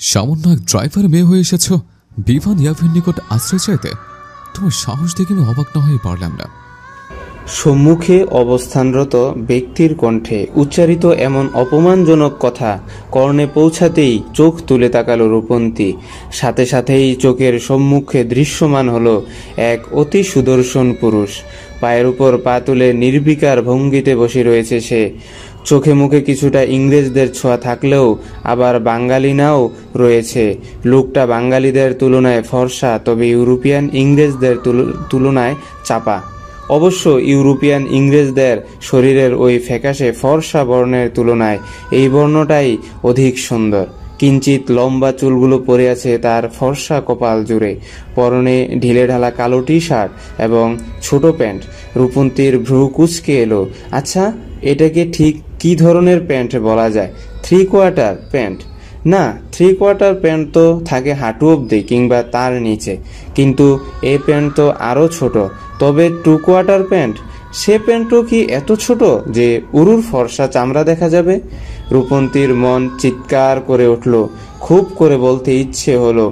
সামান্য এক ড্রাইভার মেয়ে হয়ে এসেছ বিভান ইয়াফের নিকট আশ্রয় চাইতে। তোমার সাহস দেখে আমি অবাক না হয়ে পারলাম না। সম্মুখে অবস্থানরত ব্যক্তির কণ্ঠে উচ্চারিত এমন অপমানজনক কথা কর্ণে পৌঁছাতেই চোখ তুলে তাকালো রূপন্তী। সাথে সাথেই চোখের সম্মুখে দৃশ্যমান হলো এক অতি সুদর্শন পুরুষ। পায়ের উপর পা তুলে নির্বিকার ভঙ্গিতে বসে রয়েছে সে। চোখে মুখে কিছুটা ইংরেজদের ছোঁয়া থাকলেও আবার বাঙালিনাও রয়েছে। লোকটা বাঙালিদের তুলনায় ফর্সা, তবে ইউরোপিয়ান ইংরেজদের তুলনায় চাপা। অবশ্য ইউরোপিয়ান ইংরেজদের শরীরের ওই ফ্যাকাশে ফর্সা বর্ণের তুলনায় এই বর্ণটাই অধিক সুন্দর। কিঞ্চিত লম্বা চুলগুলো পরে আছে তার ফর্সা কপাল জুড়ে। পরনে ঢিলেঢালা কালো টি শার্ট এবং ছোট প্যান্ট। রূপন্তীর ভ্রু কুঁচকে এলো। আচ্ছা, এটাকে ঠিক কি ধরনের প্যান্ট বলা যায়? 3/4 প্যান্ট? না, 3/4 প্যান্ট তো থাকে হাঁটু অবধি কিংবা তার নিচে, কিন্তু এই প্যান্ট তো আরও ছোট। তবে 2/4 প্যান্ট, সে প্যান্টও কি এত ছোট যে উরুর ফর্সা চামড়া দেখা যাবে? রূপন্তীর মন চিৎকার করে উঠল। খুব করে বলতে ইচ্ছে হলো,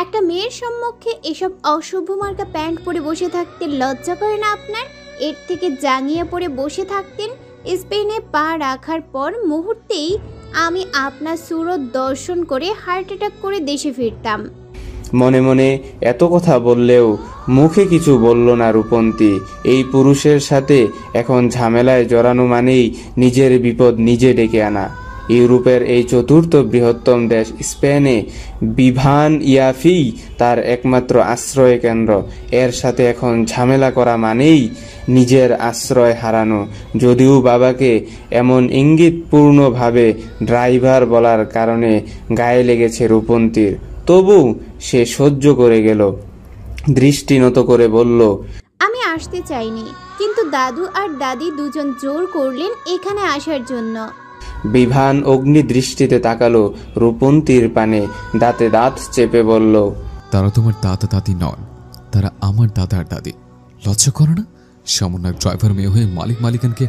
একটা মেয়ের সম্মুখে এসব অশুভ মার্কা প্যান্ট পরে বসে থাকতে লজ্জা করে না আপনার? এর থেকে জাঙ্গিয়া পরে বসে থাকতেন। স্পেনে পা রাখার পর মুহূর্তেই আমি আপনার সুরত দর্শন করে হার্ট অ্যাটাক করে দেশে ফিরতাম। মনে মনে এত কথা বললেও মুখে কিছু বলল না রূপন্তী। এই পুরুষের সাথে এখন ঝামেলায় জড়ানো মানেই নিজের বিপদ নিজে ডেকে আনা। ইউরোপের এই চতুর্থ বৃহত্তম দেশ স্পেনে বিভান ইয়াফি তার একমাত্র আশ্রয় কেন্দ্র। এর সাথে এখন ঝামেলা করা মানেই নিজের আশ্রয় হারানো। যদিও বাবাকে এমন ইঙ্গিতপূর্ণভাবে ড্রাইভার বলার কারণে গায়ে লেগেছে রূপন্তীর, তবু সে সহ্য করে গেল। দৃষ্টি নত করে বলল, আমি আসতে চাইনি, কিন্তু দাদু আর দাদি দুজন জোর করলেন এখানে আসার জন্য। বিভান অগ্নি দৃষ্টিতে তাকালো রূপন্তীর পানে, দাঁতে দাঁত চেপে বলল, তারা তোমার দাদা দাদি নন, তারা আমার দাদা আর দাদি। লজ্জা করে না সামান্য এক ড্রাইভার মেয়ে হয়ে মালিকানকে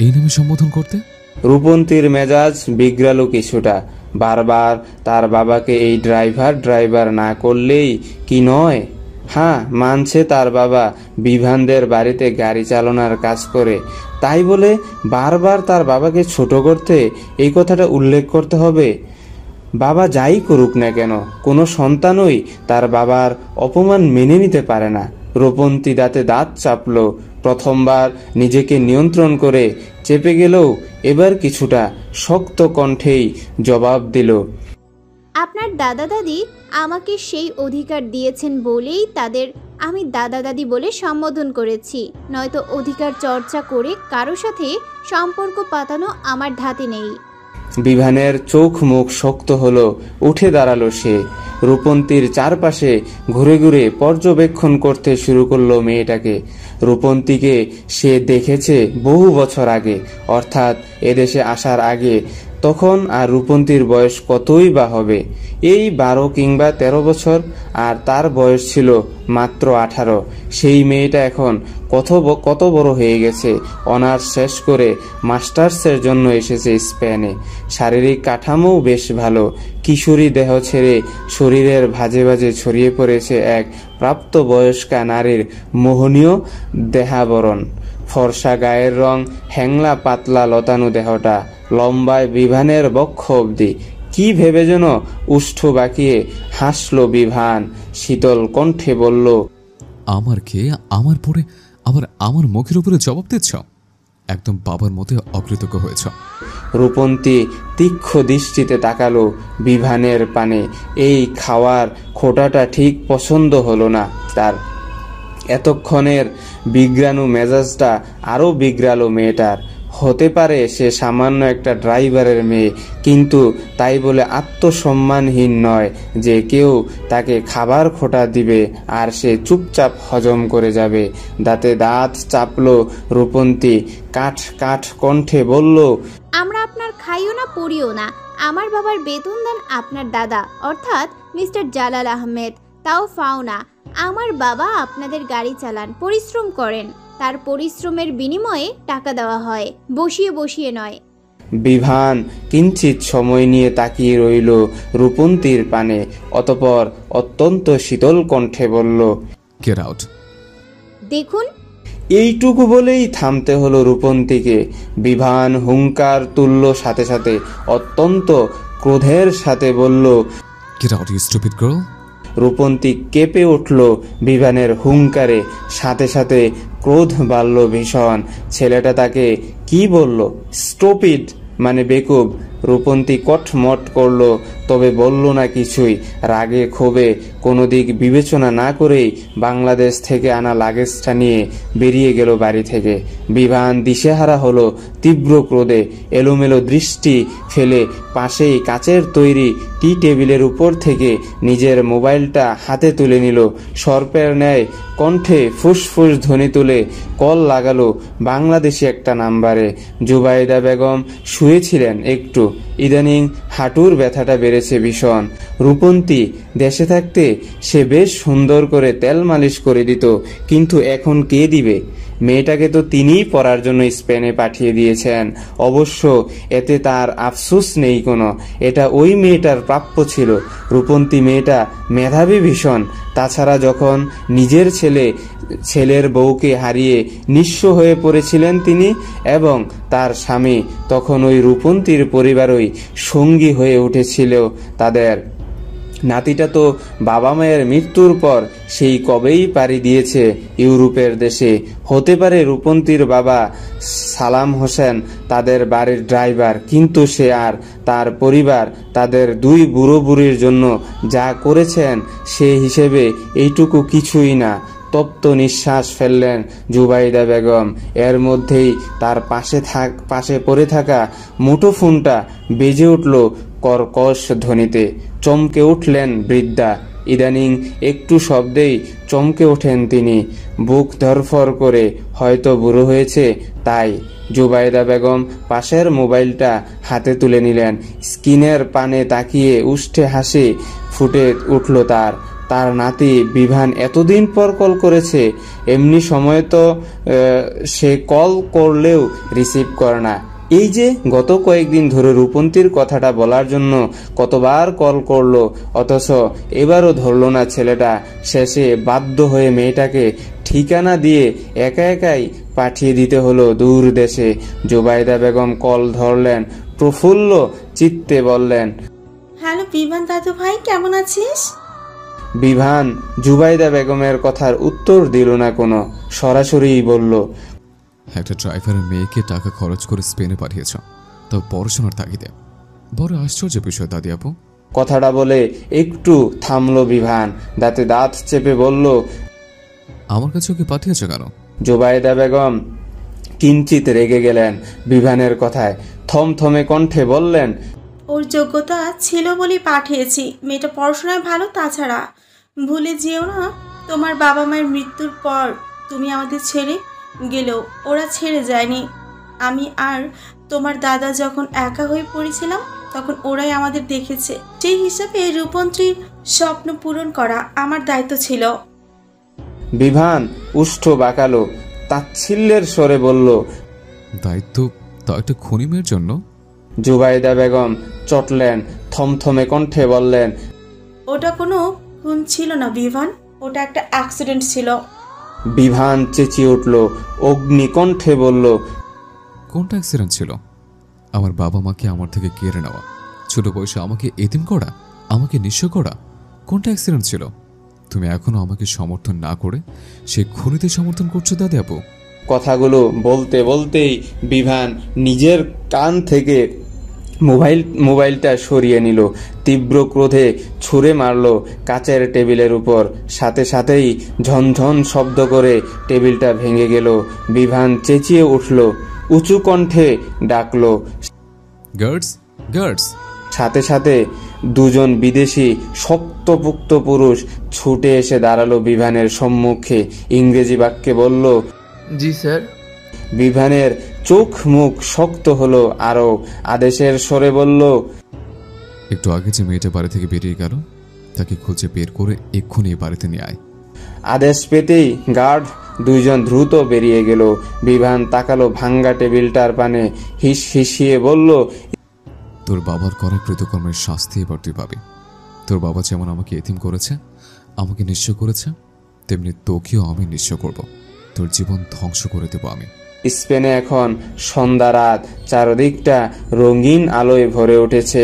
এই নামে সম্বোধন করতে? রূপন্তীর মেজাজ বিগড়ালো কিছুটা। বারবার তার বাবাকে এই ড্রাইভার না করলেই কি নয়। হ্যাঁ, মানছে তার বাবা বিভানদের বাড়িতে গাড়ি চালানোর কাজ করে, তাই বলে বারবার তার বাবাকে ছোট করতে এই কথাটা উল্লেখ করতে হবে? বাবা যাই করুক না কেন, কোনো সন্তানই তার বাবার অপমান মেনে নিতে পারে না। রূপন্তী দাঁতে দাঁত চাপল। প্রথমবার নিজেকে নিয়ন্ত্রণ করে চেপে গেলেও এবার কিছুটা শক্ত কণ্ঠেই জবাব দিল, আপনার দাদা দাদি আমাকে সেই অধিকার দিয়েছেন বলেই তাদের আমি দাদা দাদি বলে সম্বোধন করেছি, নয়তো অধিকার চর্চা করে কারো সাথে সম্পর্ক পাতানো আমার ধাতে নেই। বিভানের চোখ মুখ শক্ত হলো। উঠে দাঁড়ালো সে। রূপন্তীর চারপাশে ঘুরে ঘুরে পর্যবেক্ষণ করতে শুরু করলো মেয়েটাকে। রূপন্তীকে সে দেখেছে বহু বছর আগে, অর্থাৎ এদেশে আসার আগে। তখন আর রূপন্তীর বয়স কতই বা হবে, এই 12 কিংবা 13 বছর, আর তার বয়স ছিল মাত্র 18। সেই মেয়েটা এখন কত বড় হয়ে গেছে। অনার্স শেষ করে মাস্টার্সের জন্য এসেছে স্পেনে। শারীরিক কাঠামোও বেশ ভালো। কিশোরী দেহ ছেড়ে শরীরের ভাজে ভাজে ছড়িয়ে পড়েছে এক প্রাপ্তবয়স্কা নারীর মোহনীয় দেহাবরণ। ফর্সা গায়ের রং, হ্যাংলা পাতলা লতানো দেহটা, লম্বায় বিভানের বক্ষ অবধি। কি ভেবে যেন উষ্ঠ বাঁকিয়ে হাসল বিভান। শীতল কণ্ঠে বলল, আমার খেয়ে আমার পরে আবার আমার মুখের উপরে জবাব দিচ্ছ? একদম বাবার মতো অকৃতজ্ঞ হয়েছ। রূপন্তী তীক্ষ্ণ দৃষ্টিতে তাকালো বিভানের পানে। এই খাওয়ার খোটাটা ঠিক পছন্দ হলো না তার। এতক্ষণের বিগড়ানো মেজাজটা আরও বিগড়ালো মেয়েটার। হতে পারে সে সামান্য একটা ড্রাইভারের মেয়ে, কিন্তু তাই বলে আত্মসম্মানহীন নয় যে কেউ তাকে খাবার খোটা দিবে আর সে চুপচাপ হজম করে যাবে। দাঁতে দাঁত চাপলো রূপন্তী। কাঠ কণ্ঠে বলল, আমরা আপনার খাইও না পড়িও না। আমার বাবার বেতন দেন আপনার দাদা, অর্থাৎ মিস্টার জালাল আহমেদ, তাও ফাও না। আমার বাবা আপনাদের গাড়ি চালান, পরিশ্রম করেন, তার পরিশ্রমের বিনিময়ে টাকা দেওয়া হয়, বসিয়ে বসিয়ে নয়। বিভান কিঞ্চিত সময় নিয়ে তাকিয়ে রইল রূপন্তীর পানে, অতপর অত্যন্ত শীতল কণ্ঠে বলল, গেট আউট। দেখুন। এইটুকু বলেই থামতে হলো রূপন্তীকে। বিভান হুঙ্কার তুলল, সাথে সাথে অত্যন্ত ক্রোধের সাথে বলল, get out you stupid girl. Rupanti কেঁপে উঠল বিভানের হুঙ্কারে, সাথে সাথে ক্রোধ বাড়ল ভীষণ। ছেলেটা তাকে কি বলল? স্টুপিড মানে বেকুব। রূপন্তী কটমট করল, তবে বলল না কিছুই। রাগে ক্ষোভে কোনো দিক বিবেচনা না করেই বাংলাদেশ থেকে আনা লাগেজটা নিয়ে বেরিয়ে গেল বাড়ি থেকে। বিভান দিশেহারা হলো তীব্র ক্রোধে, এলোমেলো দৃষ্টি ফেলে পাশেই কাচের তৈরি টি টেবিলের উপর থেকে নিজের মোবাইলটা হাতে তুলে নিল। সর্পের ন্যায় কণ্ঠে ফুসফুস ধ্বনি তুলে কল লাগালো বাংলাদেশি একটা নাম্বারে। জুবাইদা বেগম শুয়েছিলেন একটু, ইদানিং হাঁটুর ব্যথাটা বেড়েছে ভীষণ। রূপন্তী দেশে থাকতে সে বেশ সুন্দর করে তেল মালিশ করে দিত, কিন্তু এখন কে দিবে? মেয়েটাকে তো তিনিই পড়ার জন্য স্পেনে পাঠিয়ে দিয়েছেন। অবশ্য এতে তার আফসোস নেই কোনো, এটা ওই মেয়েটার প্রাপ্য ছিল। রূপন্তী মেয়েটা মেধাবী ভীষণ। তাছাড়া যখন নিজের ছেলের বউকে হারিয়ে নিঃস্ব হয়ে পড়েছিলেন তিনি এবং তার স্বামী, তখন ওই রূপন্তীর পরিবারই সঙ্গী হয়ে উঠেছিল তাদের। নাতিটা তো বাবা মায়ের মৃত্যুর পর সেই কবেই পাড়ি দিয়েছে ইউরোপের দেশে। হতে পারে রূপন্তীর বাবা সালাম হোসেন তাদের বাড়ির ড্রাইভার, কিন্তু সে আর তার পরিবার তাদের দুই বুড়ো বুড়ির জন্য যা করেছেন সে হিসেবে এইটুকু কিছুই না। তপ্ত নিঃশ্বাস ফেললেন জুবাইদা বেগম। এর মধ্যেই তার পাশে পড়ে থাকা মুঠোফোনটা বেজে উঠল কর্কশ ধ্বনিতে। চমকে উঠলেন বৃদ্ধা। ইদানিং একটু শব্দেই চমকে ওঠেন তিনি, বুক ধরফর করে। হয়তো বুড়ো হয়েছে তাই। জুবাইদা বেগম পাশের মোবাইলটা হাতে তুলে নিলেন। স্ক্রিনের পানে তাকিয়ে উষ্ঠে হাসি ফুটে উঠল তার নাতি বিভান এতদিন পর কল করেছে। এমনি সময় তো সে কল করলেও রিসিভ করে না। এই যে গত কয়েকদিন ধরে রূপন্তীর কথাটা বলার জন্য কতবার কল করলো, অথচ এবারও ধরলো না ছেলেটা। শেষে বাধ্য হয়ে মেয়েটাকে ঠিকানা দিয়ে একা একাই পাঠিয়ে দিতে হলো দূর দেশে। জুবাইদা বেগম কল ধরলেন, প্রফুল্ল চিত্তে বললেন, হ্যালো বিভান দাদু ভাই, কেমন আছিস? বিভান জুবাইদা বেগমের কথার উত্তর দিল না কোনো, সরাসরিই বলল, একটা ড্রাইভারের মেয়েকে টাকা খরচ করে স্পেনে পাঠিয়েছ, তো পড়াশোনার তাগিদে। বড় আশ্চর্য বিষয় দাদি আপু। কথাটা বলে একটু থামলো বিভান, দাঁতে দাঁত চেপে বলল, আমার কাছে ওকে পাঠিয়েছ কেন? জুবাইদা বেগম কিঞ্চিত রেগে গেলেন বিভানের কথায়, থমথমে কণ্ঠে বললেন, ওর যোগ্যতা ছিল বলেই পাঠিয়েছি। মেয়েটা পড়াশোনায় ভালো, তাছাড়া ভুলে যেও না তোমার বাবা মায়ের মৃত্যুর পর তুমি আমাদের ছেড়ে গেলেও ওরা ছেড়ে যায়নি। আমি আর তোমার দাদা যখন একা হয়ে পড়েছিলাম তখন ওরাই আমাদের দেখেছে। সেই হিসাবে রূপন্তীর স্বপ্ন পূরণ করা আমার দায়িত্ব ছিল। বিভান উষ্ঠ বাঁকালো, তাচ্ছিল্যের স্বরে বলল, দায়িত্ব তা একটা খুনি মেয়ের জন্য? জুবাইদা বেগম চটলেন, থমথমে কণ্ঠে বললেন, ওটা কোনো খুন ছিল না বিভান, ওটা একটা অ্যাক্সিডেন্ট ছিল। বিভান চেঁচিয়ে উঠল, অগ্নিকণ্ঠে বলল, কোনটা অ্যাক্সিডেন্ট ছিল? আমার বাবা মাকে আমার থেকে কেড়ে নেওয়া, ছোট বয়সে আমাকে এতিম করা, আমাকে নিঃস্ব করা, কোনটা অ্যাক্সিডেন্ট ছিল? তুমি এখনো আমাকে সমর্থন না করে সেই খুনিতে সমর্থন করছো দাদি আপু? কথাগুলো বলতে বলতেই বিভান নিজের কান থেকে মোবাইলটা সরিয়ে নিল, তীব্র ক্রোধে ছুঁড়ে মারল কাচের টেবিলের উপর। সাথে সাথেই ঝনঝন শব্দ করে টেবিলটা ভেঙে গেল। বিভান চেঁচিয়ে উঠল, উঁচু কণ্ঠে ডাকল, গার্ডস, গার্ডস! সাথে সাথে দুজন বিদেশি শক্তপোক্ত পুরুষ ছুটে এসে দাঁড়ালো বিভানের সম্মুখে। ইংরেজি বাক্যে বলল, জি স্যার। বিভানের চোখ মুখ শক্ত হলো আরো, আদেশের স্বরে বলল, একটু আগে যে মেয়েটা বাড়ি থেকে বেরিয়ে গেল তাকে খুঁজে বের করে এক্ষুনি এই বাড়িতে নিয়ে আয়। আদেশ পেতেই গার্ড দুইজন দ্রুত বেরিয়ে গেল। বিভান তাকালো ভাঙ্গা টেবিলটার পানে, হিসিয়ে বলল, তোর বাবার করা কৃতকর্মের শাস্তি এবার তুই পাবি। তোর বাবা যেমন আমাকে এতিম করেছে, আমাকে নিঃস্ব করেছে, তেমনি তোকেও আমি নিঃস্ব করব। তোর জীবন ধ্বংস করে দেব আমি। স্পেনে এখন সন্ধ্যা রাত, চারদিকটা রঙিন আলোয় ভরে উঠেছে।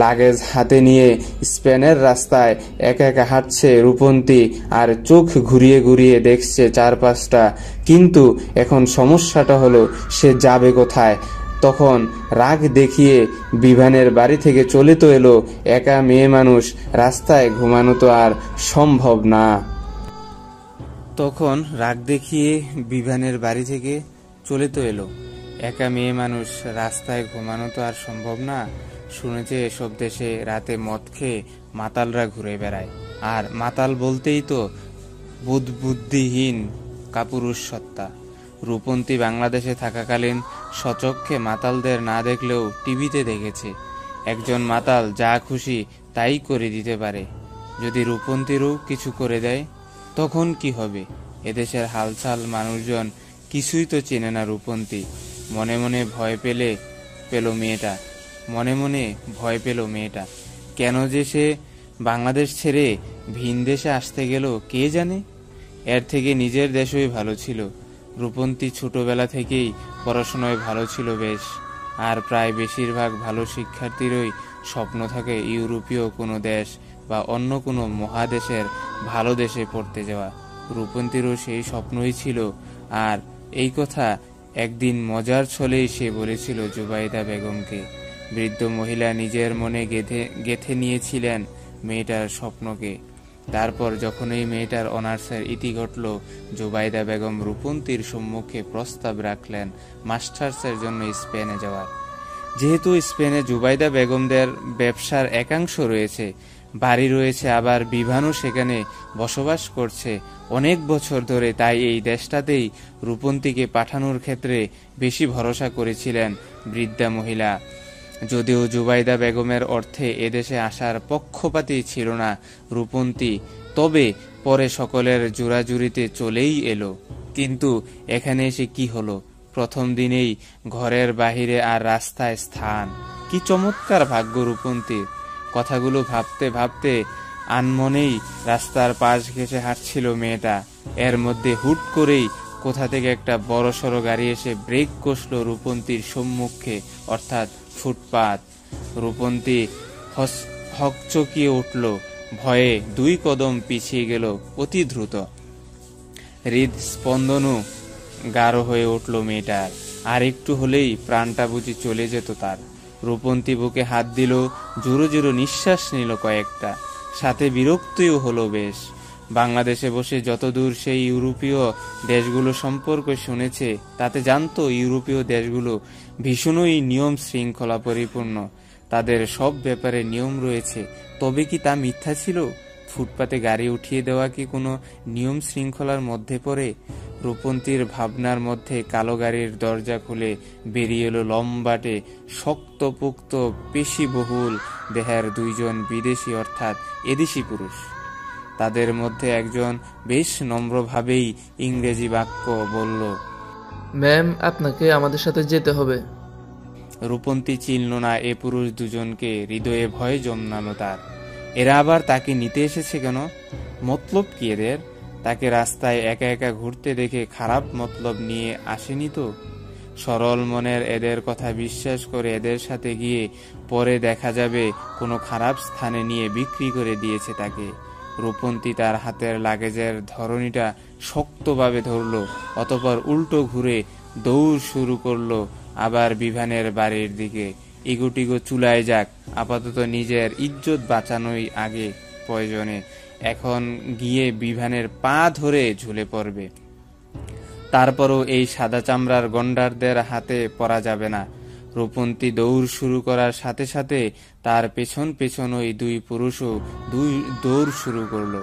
লাগেজ হাতে নিয়ে স্পেনের রাস্তায় একা একা হাঁটছে রূপন্তী, আর চোখ ঘুরিয়ে ঘুরিয়ে দেখছে চারপাশটা। কিন্তু এখন সমস্যাটা হলো, সে যাবে কোথায়? তখন রাগ দেখিয়ে বিভানের বাড়ি থেকে চলে তো এলো, একা মেয়ে মানুষ, রাস্তায় ঘুমানো তো আর সম্ভব না। তখন রাগ দেখিয়ে বিভানের বাড়ি থেকে চলে তো এলো, একা মেয়ে মানুষ, রাস্তায় ঘুমানো তো আর সম্ভব না। শুনেছে এসব দেশে রাতে মদ খেয়ে মাতালরা ঘুরে বেড়ায়, আর মাতাল বলতেই তো বুদ্ধিহীন কাপুরুষ সত্তা। রূপন্তী বাংলাদেশে থাকাকালীন সচক্ষে মাতালদের না দেখলেও টিভিতে দেখেছে, একজন মাতাল যা খুশি তাই করে দিতে পারে। যদি রূপন্তীরও কিছু করে দেয় তখন কি হবে? এদেশের হালচাল মানুষজন কিছুই তো চেনে না রূপন্তী। মনে মনে ভয় পেল মেয়েটা। কেন যে সে বাংলাদেশ ছেড়ে ভিন দেশে আসতে গেল কে জানে। এর থেকে নিজের দেশই ভালো ছিল। রূপন্তী ছোটবেলা থেকেই পড়াশোনায় ভালো ছিল বেশ, আর প্রায় বেশিরভাগ ভালো শিক্ষার্থীরই স্বপ্ন থাকে ইউরোপীয় কোনো দেশ বা অন্য কোনো মহাদেশের ভালো দেশে পড়তে যাওয়া। রূপন্তীরও সেই স্বপ্নই ছিল, আর এই কথা একদিন মজার ছলেই সে বলেছিল জুবাইদা বেগমকে। বৃদ্ধ মহিলা নিজের মনে গেঁথে নিয়েছিলেন মেয়েটার স্বপ্নকে। তারপর যখন এই মেয়েটার অনার্সের ইতি ঘটল, জুবাইদা বেগম রূপন্তীর সম্মুখে প্রস্তাব রাখলেন মাস্টার্সের জন্য স্পেনে যাওয়ার। যেহেতু স্পেনে জুবাইদা বেগমদের ব্যবসার একাংশ রয়েছে, বাড়ি রয়েছে, আবার বিভানও সেখানে বসবাস করছে অনেক বছর ধরে, তাই এই দেশটাতেই রূপন্তীকে পাঠানোর ক্ষেত্রে বেশি ভরসা করেছিলেন বৃদ্ধা মহিলা। যদিও জুবাইদা বেগমের অর্থে এদেশে আসার পক্ষপাতী ছিল না রূপন্তী, তবে পরে সকলের জোরাজুরিতে চলেই এলো। কিন্তু এখানে এসে কি হলো? প্রথম দিনেই ঘরের বাহিরে আর রাস্তায় স্থান। কি চমৎকার ভাগ্য রূপন্তীর! কথাগুলো ভাবতে ভাবতে আনমনেই রাস্তার পাশ ঘেঁষে হাঁটছিল মেয়েটা। এর মধ্যে হুট করেই কোথা থেকে একটা বড়সড় গাড়ি এসে ব্রেক কষল রূপন্তীর সম্মুখে, অর্থাৎ ফুটপাত। রূপন্তী হকচকিয়ে উঠল, ভয়ে 2 কদম পিছিয়ে গেল অতি দ্রুত। হৃদস্পন্দনও গাঢ় হয়ে উঠল মেয়েটার। আর একটু হলেই প্রাণটা বুঝি চলে যেত তার। রূপন্তী বুকে হাত দিল, জোরে জোরে নিঃশ্বাস নিল কয়েকটা, সাথে বিরক্তিও হলো বেশ। বাংলাদেশে বসে যতদূর সেই ইউরোপীয় দেশগুলো সম্পর্কে শুনেছে, তাতে জানতো ইউরোপীয় দেশগুলো ভীষণই নিয়ম শৃঙ্খলা পরিপূর্ণ, তাদের সব ব্যাপারে নিয়ম রয়েছে। তবে কি তা মিথ্যা ছিল? ফুটপাতে গাড়ি উঠিয়ে দেওয়া কি কোনো নিয়ম শৃঙ্খলার মধ্যে পড়ে? রূপন্তীর ভাবনার মধ্যে কালো গাড়ির দরজা খুলে বেরিয়ে এলো লম্বাটে শক্তপোক্ত পেশিবহুল দেহের 2 জন বিদেশি অর্থাৎ এদেশি পুরুষ। তাদের মধ্যে একজন বেশ নম্রভাবেই ইংরেজি বাক্য বলল, ম্যাম, আপনাকে আমাদের সাথে যেতে হবে। রূপন্তী চিনল না এ পুরুষ দুজনকে, হৃদয়ে ভয় জন্মালো তার। এরা আবার তাকে নিতে এসেছে কেন? মতলব কি এদের? তাকে রাস্তায় একা একা ঘুরতে দেখে খারাপ মতলব নিয়ে আসেনি তো? সরল মনের এদের কথা বিশ্বাস করে এদের সাথে গিয়ে পরে দেখা যাবে কোনো খারাপ স্থানে নিয়ে বিক্রি করে দিয়েছে তাকে। রূপন্তী তার হাতের লাগেজের ধরনীটা শক্তভাবে ধরল, অতঃপর উল্টো ঘুরে দৌড় শুরু করলো আবার বিভানের বাড়ির দিকে। ইগুটিগো চুলায় যাক, আপাতত নিজের ইজ্জত বাঁচানোই আগে প্রয়োজনে। এখন গিয়ে বিভানের পা ধরে ঝুলে পড়বে। তারপরও এই সাদা চামড়ার গন্ডারদের হাতে পড়া যাবে না। রূপন্তী দৌড় শুরু করার সাথে সাথে তার পেছন পেছন ওই 2 পুরুষও দৌড় শুরু করলো।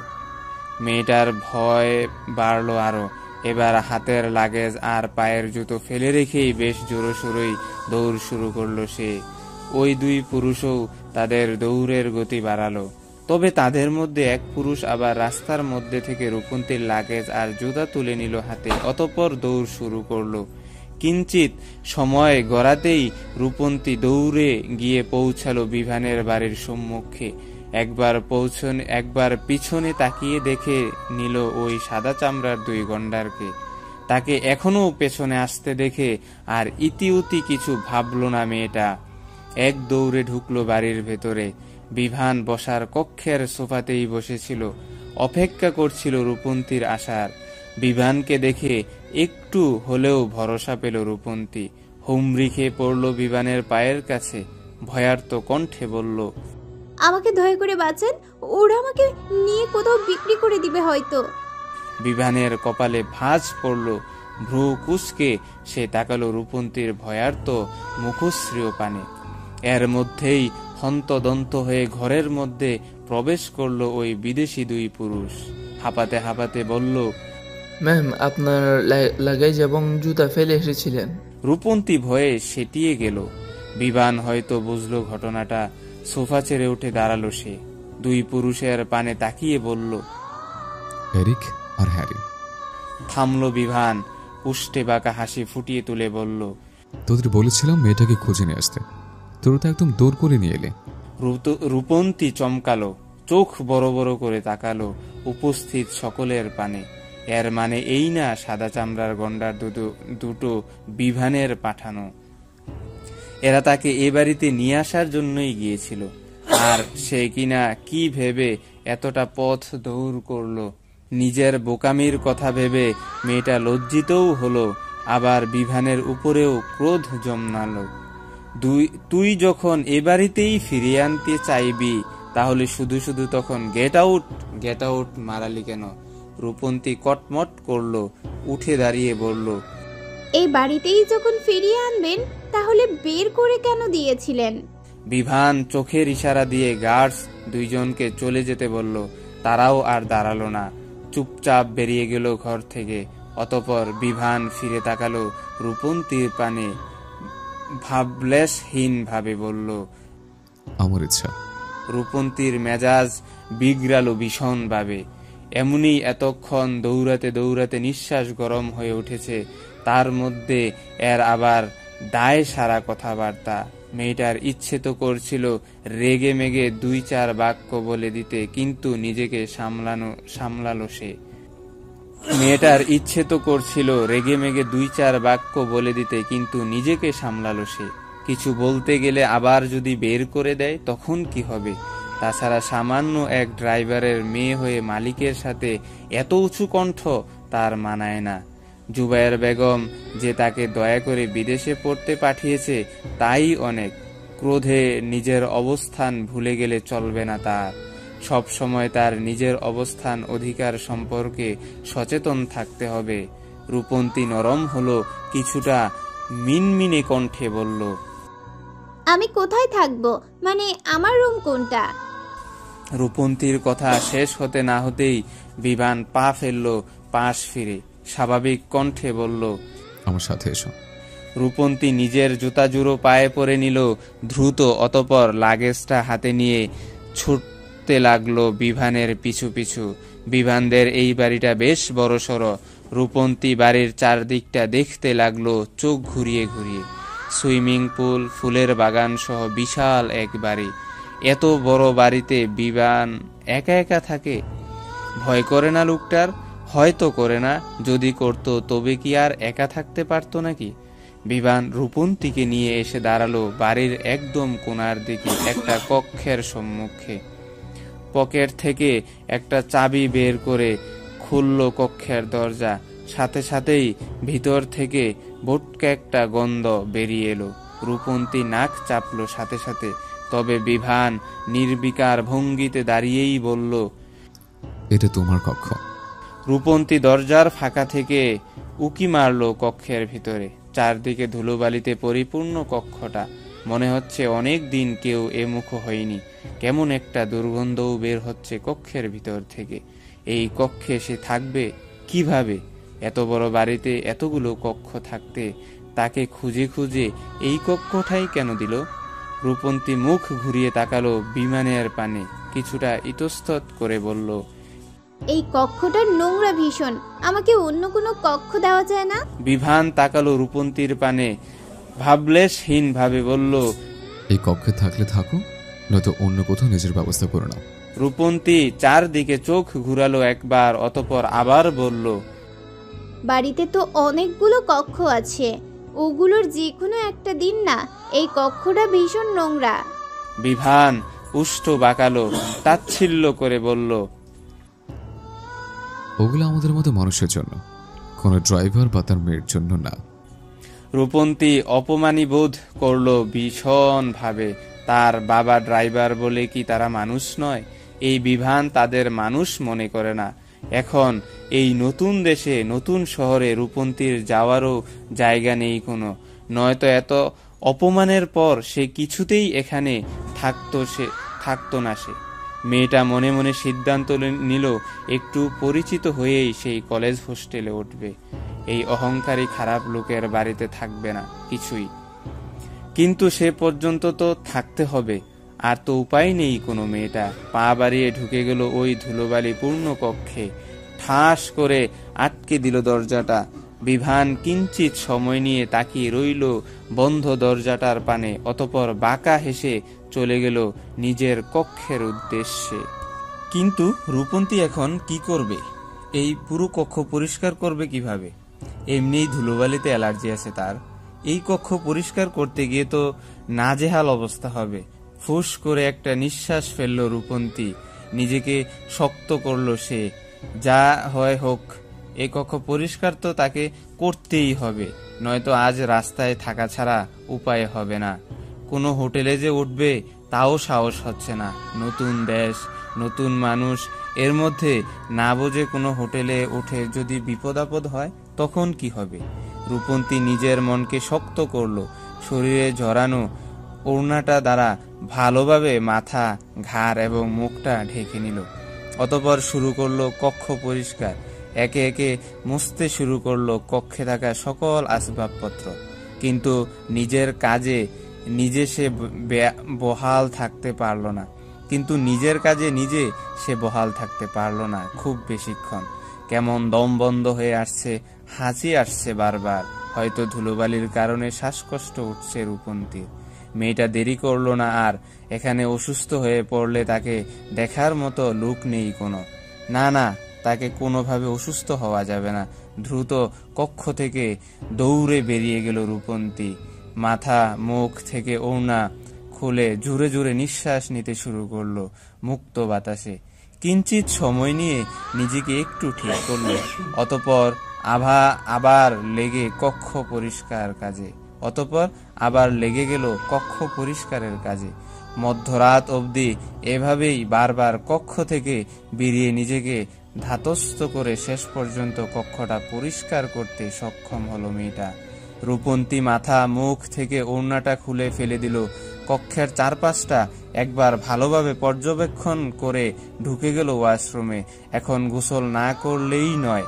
মেয়েটার ভয় বাড়লো আরো। এবার হাতের লাগেজ আর পায়ের জুতো ফেলে রেখেই বেশ জোরসোরই দৌড় শুরু করলো সে। ওই 2 পুরুষও তাদের দৌড়ের গতি বাড়ালো। তবে তাদের মধ্যে এক পুরুষ আবার রাস্তার মধ্যে থেকে রূপন্তীর লাগেজ আর জুতা তুলে নিল হাতে, অতঃপর দৌড় শুরু করলো। কিঞ্চিত সময় গড়াতেই রূপন্তী দৌড়ে গিয়ে পৌঁছালো বিভানের বাড়ির সম্মুখে। একবার পিছনে তাকিয়ে দেখে নিল ওই সাদা চামড়ার দুই গন্ডারকে। তাকে এখনো পেছনে আসতে দেখে আর ইতিউতি কিছু ভাবল না মেয়েটা। এক দৌড়ে ঢুকলো বাড়ির ভেতরে। বিভান বসার কক্ষের সোফাতেই বসেছিল, অপেক্ষা করছিল রূপন্তীর আসার। বিভানকে দেখে একটু হলেও ভরসা পেল রূপন্তী। হুমড়ি খেয়ে পড়ল বিভানের পায়ের কাছে, ভয়ার্ত কণ্ঠে বলল, আমাকে দয়া করে বাঁচান, ওরা আমাকে নিয়ে কোথাও বিক্রি করে দিবে হয়তো। বিভানের কপালে ভাঁজ পড়ল। ভ্রু কুঁচকে সে তাকালো রূপন্তীর ভয়ার্ত মুখশ্রীয় পানে। এর মধ্যেই হন্তদন্ত হয়ে ঘরের মধ্যে প্রবেশ করলো ওই বিদেশি দুই পুরুষ। হাঁপাতে হাঁপাতে বলল, ম্যাম, আপনার লাগেজ এবং জুতা ফেলে এসেছিলেন। রূপন্তী ভয়ে সেটিয়ে গেল। বিভান হয়তো বুঝলো ঘটনাটা। সোফা ছেড়ে উঠে দাঁড়ালো সে। দুই পুরুষের পানে তাকিয়ে বলল, এরিক আর হ্যারি। থামলো বিভান, উষ্টে বাঁকা হাসি ফুটিয়ে তুলে বলল, তোদের বলেছিলাম মেয়েটাকে খুঁজে নিয়ে আসতে, তোরা তো একদম দৌড় করে নিয়ে এলে। রূপন্তী চমকালো, চোখ বড় বড় করে তাকালো উপস্থিত সকলের পানে। এর মানে এই না সাদা চামড়ার গন্ডার দুটো বিভানের পাঠানো। এরা তাকে এ বাড়িতে নিয়ে আসার জন্যই গিয়েছিল। আর সে কিনা কি ভেবে এতটা পথ দৌড় করলো। নিজের বোকামির কথা ভেবে মেয়েটা লজ্জিতও হলো, আবার বিভানের উপরেও ক্রোধ জন্মালো। তুই যখন এ বাড়িতেই ফিরিয়ে আনতে চাইবি, তাহলে শুধু শুধু তখন গেট আউট মারালি কেন? রূপন্তী কটমট করলো, উঠে দাঁড়িয়ে বলল, এই বাড়িতেই যখন ফিরিয়ে আনবেন তাহলে বের করে কেন দিয়েছিলেন? বিভান চোখের ইশারা দিয়ে গার্ডস দুইজনকে চলে যেতে বলল। তারাও আর দাঁড়ালো না, চুপচাপ বেরিয়ে গেল ঘর থেকে। অতঃপর বিভান ফিরে তাকালো রূপন্তীর পানে, ভাবলেশহীন ভাবে বলল, আমার ইচ্ছা। রূপন্তীর মেজাজ বিগড়ালো ভীষণ ভাবে। এমনি এতক্ষণ দৌড়াতে দৌড়াতে নিঃশ্বাস গরম হয়ে উঠেছে, তার মধ্যে এর আবার দায় সারা কথাবার্তা। মেয়েটার ইচ্ছে তো করছিল রেগে মেগে দুই চার বাক্য বলে দিতে, কিন্তু নিজেকে সামলালো সে। মেয়েটার ইচ্ছে তো করছিল রেগে মেগে দুই চার বাক্য বলে দিতে, কিন্তু নিজেকে সামলালো সে। কিছু বলতে গেলে আবার যদি বের করে দেয় তখন কি হবে? তাছাড়া সামান্য এক ড্রাইভারের মেয়ে হয়ে মালিকের সাথে এত উঁচু কণ্ঠ তার মানায় না। জুবায়ের বেগম যে তাকে দয়া করে বিদেশে পড়তে পাঠিয়েছে তাই অনেক। ক্রোধে নিজের অবস্থান ভুলে গেলে চলবে না তার। সব সময় তার নিজের অবস্থান অধিকার সম্পর্কে সচেতন থাকতে হবে। রূপন্তী নরম হলো, কিছুটা মিনমিনে কণ্ঠে বলল, আমি কোথায় থাকবো? মানে আমার রুম কোনটা? রূপন্তীর কথা শেষ হতে না হতেই বিভান পা ফেলল পাশ ফিরে, স্বাভাবিক কণ্ঠে বলল, আমার সাথে এসো। রূপন্তী নিজের জুতা জুড়ো পায়ে পরে নিল দ্রুত। অতঃপর লাগেজটা হাতে নিয়ে ছুটতে লাগলো বিভানের পিছু পিছু। বিভানদের এই বাড়িটা বেশ বড়সড়। রূপন্তী বাড়ির চারদিকটা দেখতে লাগলো চোখ ঘুরিয়ে ঘুরিয়ে। সুইমিং পুল, ফুলের বাগান সহ বিশাল এক বাড়ি। এত বড় বাড়িতে বিভান একা একা থাকে? ভয় করে না লোকটার? হয়তো করে না। যদি করত তবে কি আর একা থাকতে পারতো নাকি? বিভান রূপন্তীকে নিয়ে এসে দাঁড়ালো বাড়ির একদম কোণার দিকে একটা কক্ষের সম্মুখে। পকেট থেকে একটা চাবি বের করে খুলল কক্ষের দরজা। সাথে সাথেই ভিতর থেকে বোটকা একটা গন্ধ বেরিয়ে এলো। রূপন্তী নাক চাপলো সাথে সাথে। তবে বিভান নির্বিকার ভঙ্গিতে দাঁড়িয়েই বলল, এটা তোমার কক্ষ। রূপন্তী দরজার ফাঁকা থেকে উকি মারল কক্ষের ভিতরে। চারদিকে ধুলোবালিতে পরিপূর্ণ কক্ষটা। মনে হচ্ছে অনেক দিন কেউ এ মুখ হয়নি। কেমন একটা দুর্গন্ধও বের হচ্ছে কক্ষের ভিতর থেকে। এই কক্ষে সে থাকবে কিভাবে? এত বড় বাড়িতে এতগুলো কক্ষ থাকতে তাকে খুঁজে খুঁজে এই কক্ষটাই কেন দিল? রূপন্তী মুখ ঘুরিয়ে তাকালো বিমানের পানে। কিছুটা ইতস্তত করে বলল, এই কক্ষটা নোংরা ভীষণ, আমাকে অন্য কোনো কক্ষ দেওয়া যায় না? বিভান তাকালো রূপন্তীর পানে, ভাবলেশহীন ভাবে বলল, এই কক্ষে থাকলে থাকো, নয়তো অন্য কোথাও নিজের ব্যবস্থা করে নাও। রূপন্তী চারদিকে চোখ ঘুরালো একবার, অতঃপর আবার বলল, বাড়িতে তো অনেকগুলো কক্ষ আছে, ওগুলোর যে কোনো একটা দিন না, এই কক্ষটা ভীষণ নোংরা। বিভান উষ্ঠ বাঁকালো, তাচ্ছিল্য করে বলল, ওগুলো আমাদের মতো মানুষের জন্য, কোনো ড্রাইভার বা তার মেয়ের জন্য না। রূপন্তী অপমানী বোধ করল ভীষণ ভাবে। তার বাবা ড্রাইভার বলে কি তারা মানুষ নয়? এই বিভান তাদের মানুষ মনে করে না। এখন এই নতুন দেশে, নতুন শহরে রূপন্তীর যাওয়ারও জায়গা নেই কোনো। নয়তো এত অপমানের পর সে কিছুতেই এখানে থাকতো না সে। মেয়েটা মনে মনে সিদ্ধান্ত নিল একটু পরিচিত হয়েই সেই কলেজ হোস্টেলে উঠবে। এই অহংকারী খারাপ লোকের বাড়িতে থাকবে না কিছুই। কিন্তু সে পর্যন্ত তো থাকতে হবে, আর তো উপায় নেই কোনো। মেয়েটা পা বাড়িয়ে ঢুকে গেল ওই ধুলোবালি পূর্ণ কক্ষে। ঠাস করে আটকে দিল দরজাটা। বিভান কিঞ্চিত সময় নিয়ে তাকিয়ে রইল বন্ধ দরজাটার পানে, অতঃপর বাঁকা হেসে চলে গেল নিজের কক্ষের উদ্দেশ্যে। কিন্তু রূপন্তী এখন কি করবে? এই পুরো কক্ষ পরিষ্কার করবে কিভাবে? এমনিই ধুলোবালিতে অ্যালার্জি আছে তার। এই কক্ষ পরিষ্কার করতে গিয়ে তো নাজেহাল অবস্থা হবে। ফুস করে একটা নিঃশ্বাস ফেলল রূপন্তী। নিজেকে শক্ত করল সে। যা হয় হোক, এই কক্ষ পরিষ্কার তো তাকে করতেই হবে, নয়তো আজ রাস্তায় থাকা ছাড়া উপায় হবে না। কোনো হোটেলে যে উঠবে তাও সাহস হচ্ছে না। নতুন দেশ, নতুন মানুষ, এর মধ্যে না বুঝে কোনো হোটেলে উঠে যদি বিপদ আপদ হয় তখন কি হবে? রূপন্তী নিজের মনকে শক্ত করল। শরীরে জড়ানো ওড়নাটা দ্বারা ভালোভাবে মাথা, ঘাড় এবং মুখটা ঢেকে নিল। অতঃপর শুরু করলো কক্ষ পরিষ্কার। একে একে মুছতে শুরু করলো কক্ষে থাকা সকল আসবাবপত্র। কিন্তু নিজের কাজে নিজে সে বহাল থাকতে পারল না। খুব বেশিক্ষণ। কেমন দম বন্ধ হয়ে আসছে, হাঁচি আসছে বারবার। হয়তো ধুলোবালির কারণে শ্বাসকষ্ট উঠছে রূপন্তীর। মেয়েটা দেরি করলো না আর। এখানে অসুস্থ হয়ে পড়লে তাকে দেখার মতো লোক নেই কোনো। না, তাকে কোনোভাবে অসুস্থ হওয়া যাবে না। দ্রুত কক্ষ থেকে দৌড়ে বেরিয়ে গেল রূপন্তী। মাথা মুখ থেকে ওড়না খুলে জোরে জোরে নিঃশ্বাস নিতে শুরু করলো মুক্ত বাতাসে। কিঞ্চিত সময় নিয়ে নিজেকে একটু ঠিক করলো। অতঃপর আবার লেগে গেল কক্ষ পরিষ্কারের কাজে। মধ্যরাত অবধি এভাবেই বারবার কক্ষ থেকে বেরিয়ে নিজেকে ধাতস্থ করে শেষ পর্যন্ত কক্ষটা পরিষ্কার করতে সক্ষম হলো মেয়েটা। রূপন্তী মাথা মুখ থেকে ওড়নাটা খুলে ফেলে দিল। কক্ষের চারপাশটা একবার ভালোভাবে পর্যবেক্ষণ করে ঢুকে গেল ওয়াশরুমে। এখন গোসল না করলেই নয়,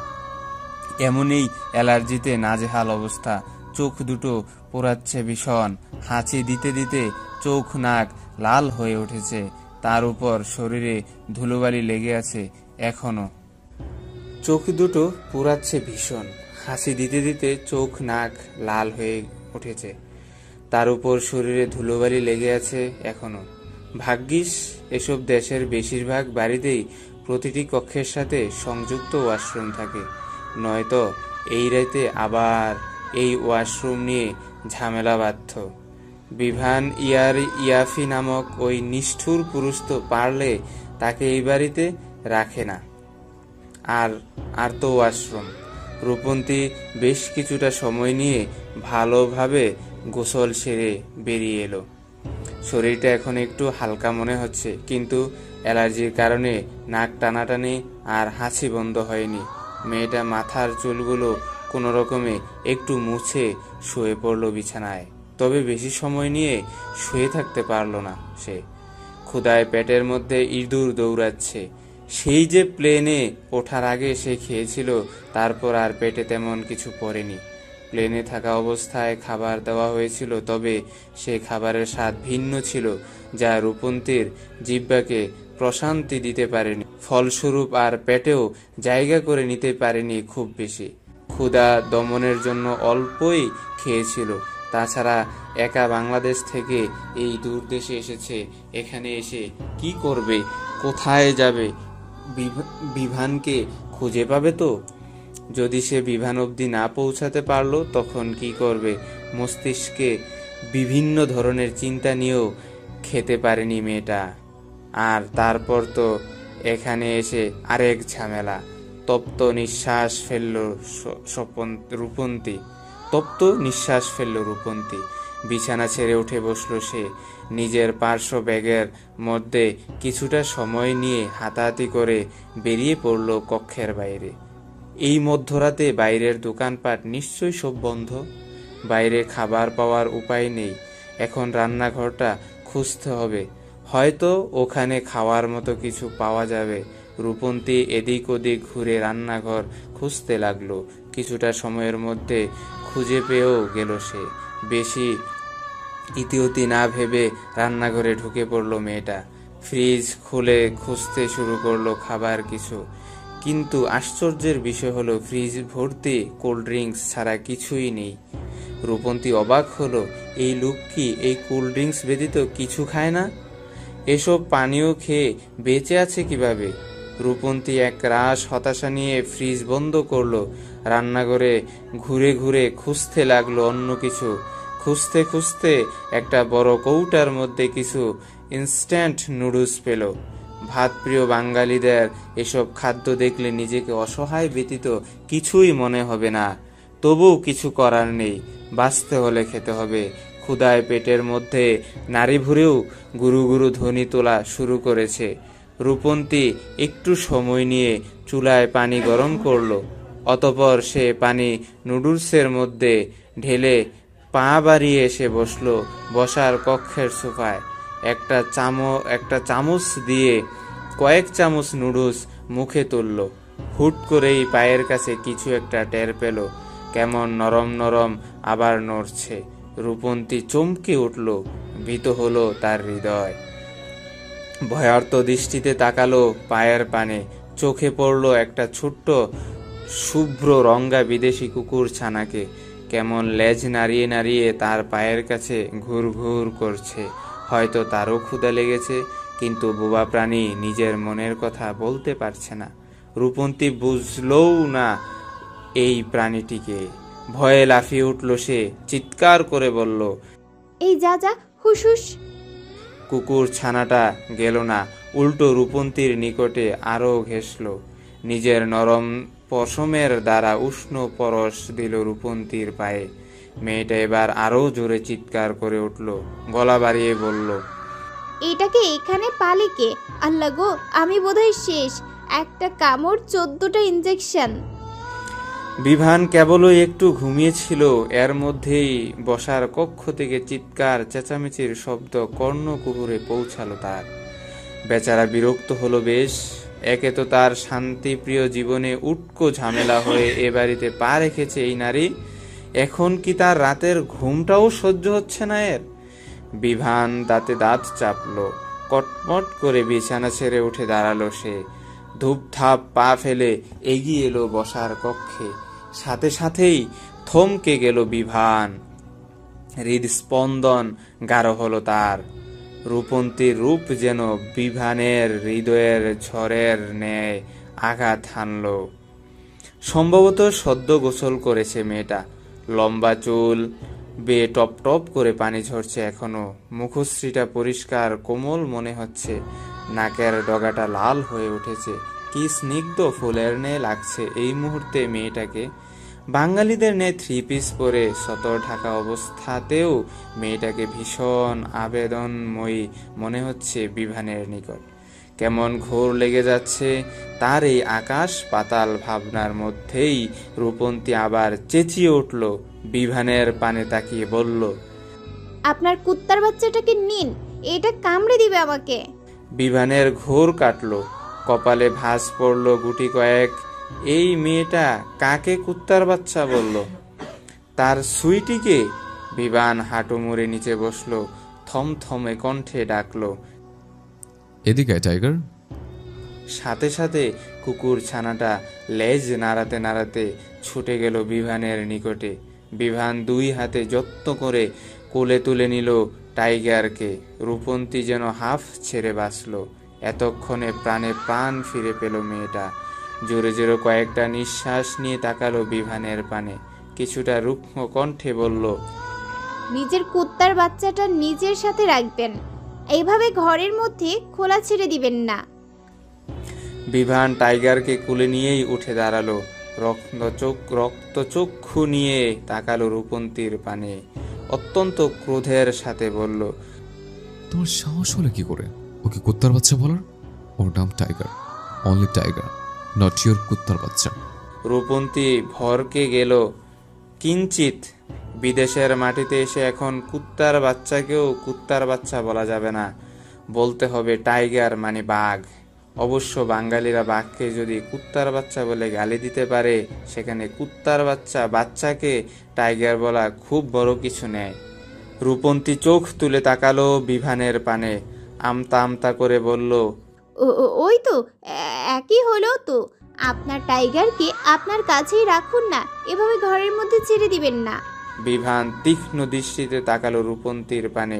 এমনই অ্যালার্জিতে নাজেহাল অবস্থা। চোখ দুটো পোড়াচ্ছে ভীষণ। হাঁচি দিতে দিতে চোখ নাক লাল হয়ে উঠেছে। তার উপর শরীরে ধুলোবালি লেগে আছে এখনো। চোখ দুটো পোড়াচ্ছে ভীষণ। হাঁচি দিতে দিতে চোখ নাক লাল হয়ে উঠেছে। তার উপর শরীরে ধুলোবালি লেগে আছে এখনো। ভাগ্যিস এসব দেশের বেশিরভাগ বাড়িতেই প্রতিটি কক্ষের সাথে সংযুক্ত ওয়াশরুম থাকে, নয়তো এই রাতে আবার এই ওয়াশরুম নিয়ে ঝামেলা বাধ্য। বিভান ইয়াফি নামক ওই নিষ্ঠুর পুরুষ তো পারলে তাকে এই বাড়িতে রাখে না। আর তো ওয়াশরুম। রূপন্তী বেশ কিছুটা সময় নিয়ে ভালোভাবে গোসল সেরে বেরিয়ে এলো। শরীরটা এখন একটু হালকা মনে হচ্ছে, কিন্তু অ্যালার্জির কারণে নাক টানাটানি আর হাঁচি বন্ধ হয়নি। মেয়েটা মাথার চুলগুলো কোনো রকমে একটু মুছে শুয়ে পড়ল বিছানায়। তবে বেশি সময় নিয়ে শুয়ে থাকতে পারল না সে। ক্ষুধায় পেটের মধ্যে ইঁদুর দৌড়াচ্ছে। সেই যে প্লেনে ওঠার আগে সে খেয়েছিল, তারপর আর পেটে তেমন কিছু পড়েনি। প্লেনে থাকা অবস্থায় খাবার দেওয়া হয়েছিল, তবে সে খাবারের স্বাদ ভিন্ন ছিল, যা রূপন্তীর জিহ্বাকে প্রশান্তি দিতে পারেনি, ফলস্বরূপ আর পেটেও জায়গা করে নিতে পারেনি খুব বেশি। ক্ষুধা দমনের জন্য অল্পই খেয়েছিল। তাছাড়া একা বাংলাদেশ থেকে এই দূর দেশে এসেছে, এখানে এসে কি করবে, কোথায় যাবে? বিভানকে খুঁজে পাবে তো? যদি সে বিভান অবধি না পৌঁছাতে পারলো তখন কি করবে? মস্তিষ্কে বিভিন্ন ধরনের চিন্তা নিয়েও খেতে পারেনি মেয়েটা। আর তারপর তো এখানে এসে আরেক ঝামেলা। তপ্ত নিঃশ্বাস ফেলল রূপন্তী। বিছানা ছেড়ে উঠে বসলো সে। নিজের পার্শ্ব ব্যাগের মধ্যে কিছুটা সময় নিয়ে হাতাহাতি করে বেরিয়ে পড়ল কক্ষের বাইরে। এই মধ্যরাতে বাইরের দোকানপাট নিশ্চয়ই সব বন্ধ। বাইরে খাবার পাওয়ার উপায় নেই। এখন রান্নাঘরটা খুঁজতে হবে, হয়তো ওখানে খাওয়ার মতো কিছু পাওয়া যাবে। রূপন্তী এদিক ওদিক ঘুরে রান্নাঘর খুঁজতে লাগলো। কিছুটা সময়ের মধ্যে খুঁজে পেয়েও গেল সে। বেশি ইতিউতি না ভেবে রান্নাঘরে ঢুকে পড়লো মেয়েটা। ফ্রিজ খুলে খুঁজতে শুরু করলো খাবার কিছু। কিন্তু আশ্চর্যের বিষয় হলো ফ্রিজ ভর্তি কোল্ড ড্রিঙ্কস ছাড়া কিছুই নেই। রূপন্তী অবাক হলো, এই লোক কি এই কোল্ড ড্রিঙ্কস ব্যতীত কিছু খায় না? এসব পানীয় খেয়ে বেঁচে আছে কিভাবে? রূপন্তী এক রাশ হতাশা নিয়ে ফ্রিজ বন্ধ করলো। রান্নাঘরে ঘুরে ঘুরে খুঁজতে লাগলো অন্য কিছু। খুঁজতে খুঁজতে একটা বড় কৌটার মধ্যে কিছু ইনস্ট্যান্ট নুডলস পেল। ভাতপ্রিয় বাঙালিদের এসব খাদ্য দেখলে নিজেকে অসহায় ব্যতীত কিছুই মনে হবে না। তবুও কিছু করার নেই, বাঁচতে হলে খেতে হবে। ক্ষুধায় পেটের মধ্যে নাড়ি ভুঁড়েও গুরু গুরু ধ্বনি তোলা শুরু করেছে। রূপন্তী একটু সময় নিয়ে চুলায় পানি গরম করলো। অতঃপর সে পানি নুডলসের মধ্যে ঢেলে পা বাড়িয়ে এসে বসলো বসার কক্ষের সোফায়। একটা চামচ দিয়ে কয়েক চামচ নুডলস মুখে তুলল। হুট করেই পায়ের কাছে কিছু একটা টের পেল, কেমন নরম নরম আবার নড়ছে। রূপন্তী চমকে উঠল, ভীত হলো তার হৃদয়। ভয়ার্ত দৃষ্টিতে তাকালো পায়ের পানে। চোখে পড়ল একটা ছোট্ট শুভ্র রঙা বিদেশি কুকুর ছানাকে। কেমন লেজ নাড়িয়ে নাড়িয়ে তার পায়ের কাছে ঘুর ঘুর করছে। হয়তো তারও ক্ষুধা লেগেছে, কিন্তু বোবা প্রাণী নিজের মনের কথা বলতে পারছে না। রূপন্তী বুঝলও না এই প্রাণীটিকে। ভয়ে লাফিয়ে উঠল সে, চিৎকার করে বলল, এই যা যা, হুস হুস। কুকুর ছানাটা গেল না, উল্টো রূপন্তীর নিকটে আরো ঘেঁষল। নিজের নরম পশমের দ্বারা উষ্ণ পরশ দিল রূপন্তীর পায়ে। মেয়েটা এবার আরো জোরে চিৎকার করে উঠল, গলা বাড়িয়ে বলল, এটাকে এখানে পালে কে? আল্লাহ গো, আমি বোধহয় শেষ। একটা কামড় 14টা ইনজেকশন। বিভান কেবলই একটু ঘুমিয়েছিল, এর মধ্যেই বসার কক্ষ থেকে চিৎকার চেঁচামেচির শব্দ কর্ণকুহুরে পৌঁছালো তার। বেচারা বিরক্ত হলো বেশ। একে তো তার শান্তিপ্রিয় জীবনে উটকো ঝামেলা হয়ে এ বাড়িতে পা রেখেছে এই নারী, এখন কি তার রাতের ঘুমটাও সহ্য হচ্ছে না এর? বিভান দাঁতে দাঁত চাপলো, কটমট করে বিছানা ছেড়ে উঠে দাঁড়ালো সে। ধূপধাপ পা ফেলে এগিয়ে এলো বসার কক্ষে। সাথে সাথেই থমকে গেল বিভান। হৃদস্পন্দন গাঢ় হলো তার। রূপন্তীর রূপ যেন বিভানের হৃদয়ের ঝড়ের ন্যায় আঘাত হানল। সম্ভবত সদ্য গোসল করেছে মেয়েটা। লম্বা চুল বেয়ে টপ টপ করে পানি ঝরছে এখনো। মুখশ্রীটা পরিষ্কার কোমল মনে হচ্ছে। নাকের ডগাটা লাল হয়ে উঠেছে। কি স্নিগ্ধ ফুলের ন্যায় লাগছে এই মুহূর্তে মেয়েটাকে। বাঙালিদের ন্যায় 3 পিস পরে সতর ঢাকা অবস্থাতেও মেয়েটাকে ভীষণ আবেদনময়ী মনে হচ্ছে বিভানের নিকট। কেমন ঘোর লেগে যাচ্ছে তার এই আকাশ পাতাল ভাবনার মধ্যেই রূপন্তী আবার চেঁচিয়ে উঠল, বিভানের পানে তাকিয়ে বলল, আপনার কুত্তার বাচ্চাটাকে নিন, এটা কামড়ে দিবে আমাকে। বিভানের ঘোর কাটলো, কপালে ভাঁজ পড়ল গুটি কয়েক। এই মেয়েটা কাকে কুত্তার বাচ্চা বলল? তার সুইটিকে? বিভান হাঁটু মুড়ে নিচে বসলো, থমথমে কণ্ঠে ডাকলো, এদিকে টাইগার। সাথে সাথে কুকুর ছানাটা লেজ নাড়াতে নাড়াতে ছুটে গেল বিভানের নিকটে। বিভান দুই হাতে যত্ন করে কোলে তুলে নিল টাইগারকে। রূপন্তী যেন হাফ ছেড়ে বাঁচল। এতক্ষণে প্রাণে প্রাণ ফিরে পেল মেয়েটা। জোরে জোরে কয়েকটা নিঃশ্বাস নিয়ে তাকালো বিভানের পানে। কিছুটা রুক্ষ কণ্ঠে বলল, নিজের কুত্তার বাচ্চাটা নিজের সাথে রাখবেন, এইভাবে ঘরের মধ্যে খোলা ছেড়ে দিবেন না। বিভান টাইগারকে কুলে নিয়েই উঠে দাঁড়ালো। রক্তচক্ষু নিয়ে তাকালো রূপন্তীর পানে। অত্যন্ত ক্রোধের সাথে বলল, তোমার সাহস হলে কি করে ওকে কুত্তার বাচ্চা বলার? ওর নাম tiger, only tiger, not your কুত্তার বাচ্চা। রূপন্তী ভরকে গেল কিঞ্চিত। বিদেশের মাটিতে এসে এখন কুত্তার বাচ্চাকেও কুত্তার বাচ্চা বলা যাবে না, বলতে হবে টাইগার মানে বাঘ। অবশ্য বাঙালিরা বাঘকে যদি কুত্তার বাচ্চা বলে গালি দিতে পারে, সেখানে কুত্তার বাচ্চাকে টাইগার বলা খুব বড় কিছু নেই। রূপন্তী চোখ তুলে তাকালো বিভানের পানে। আমতা আমতা করে বলল, ওই তো একই হলো তো। আপনার টাইগারকে আপনার কাছেই রাখুন না, এভাবে ঘরের মধ্যে ছেড়ে দিবেন না। বিভান তীক্ষ্ণ দৃষ্টিতে তাকালো রূপন্তীর পানে।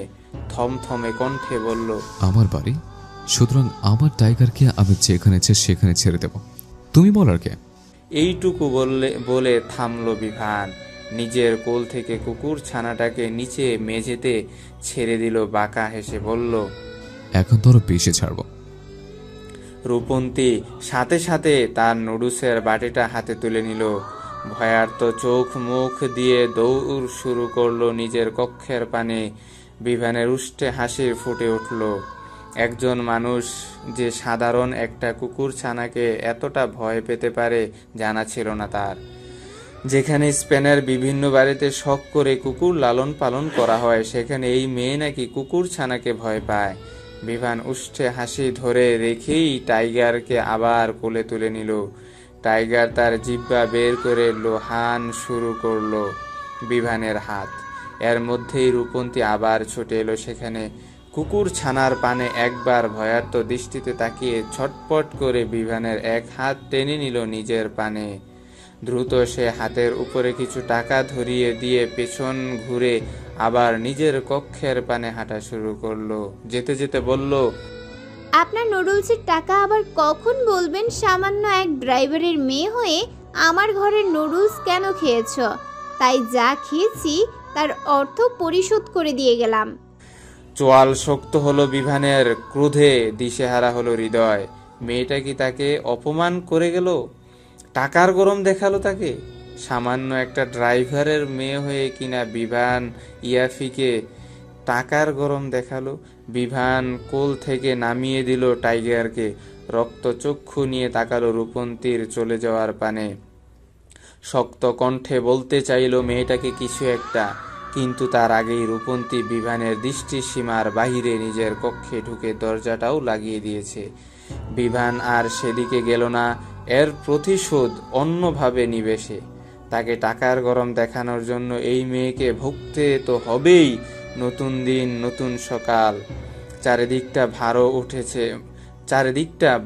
থমথমে কণ্ঠে বলল, আমার বাড়ি, সুতরাং আমার টাইগারকে আমি যেখানে ইচ্ছে সেখানে ছেড়ে দেব, তুমি বলার কে? এইটুকু বলে থামলো বিভান। নিজের কোল থেকে কুকুর ছানাটাকে নিচে মেঝেতে ছেড়ে দিল। বাঁকা হেসে বলল, এখন তো আরো বেশি ছাড়ব। রূপন্তী সাথে সাথে তার নুডলসের বাটিটা হাতে তুলে নিল। ভয়ার্ত চোখ মুখ দিয়ে দৌড় শুরু করলো নিজের কক্ষের পানে। বিভানের উষ্ঠে হাসি ফুটে উঠল। একজন মানুষ যে সাধারণ একটা কুকুর ছানাকে এতটা ভয় পেতে পারে জানা ছিল না তার। যেখানে স্পেনের বিভিন্ন বাড়িতে শখ করে কুকুর লালন পালন করা হয়, সেখানে এই মেয়ে নাকি কুকুর ছানাকে ভয় পায়। বিভান উষ্ঠে হাসি ধরে রেখেই টাইগারকে আবার কোলে তুলে নিল। টাইগার তার জিহ্বা বের করে লোহান শুরু করলো বিভানের হাত। এর মধ্যেই রূপন্তী আবার ছুটে এলো সেখানে। কুকুর ছানার পানে একবার ভয়ার্ত দৃষ্টিতে তাকিয়ে ছটপট করে বিভানের এক হাত টেনে নিল নিজের পানে। দ্রুত সে হাতের উপরে কিছু টাকা ধরিয়ে দিয়ে পেছন ঘুরে আবার নিজের কক্ষের পানে হাঁটা শুরু করলো। যেতে যেতে বলল, আপনার নুডলসের টাকা আবার কখন বলবেন? সামান্য এক ড্রাইভারের মেয়ে হয়ে আমার ঘরের নুডলস কেন খেয়েছ? তাই যা খেয়েছি তার অর্থ পরিশোধ করে দিয়ে গেলাম। চোয়াল শক্ত হলো বিভানের। ক্রোধে দিশেহারা হলো হৃদয়। মেয়েটা কি তাকে অপমান করে গেল? টাকার গরম দেখালো তাকে? সামান্য একটা ড্রাইভারের মেয়ে হয়ে কিনা বিভান ইয়াফিকে টাকার গরম দেখালো। বিভান কোল থেকে নামিয়ে দিল টাইগারকে। রক্তচক্ষু নিয়ে তাকালো রূপন্তীর চলে যাওয়ার পানে। শক্ত কণ্ঠে বলতে চাইল মেয়েটাকে কিছু একটা, কিন্তু তার আগেই রূপন্তী বিভানের দৃষ্টি সীমার বাহিরে নিজের কক্ষে ঢুকে দরজাটাও লাগিয়ে দিয়েছে। বিভান আর সেদিকে গেল না। এর প্রতিশোধ অন্যভাবে নিবে সে। তাকে টাকার গরম দেখানোর জন্য এই মেয়েকে ভুগতে তো হবেই। নতুন দিন, নতুন সকাল। চারিদিকটা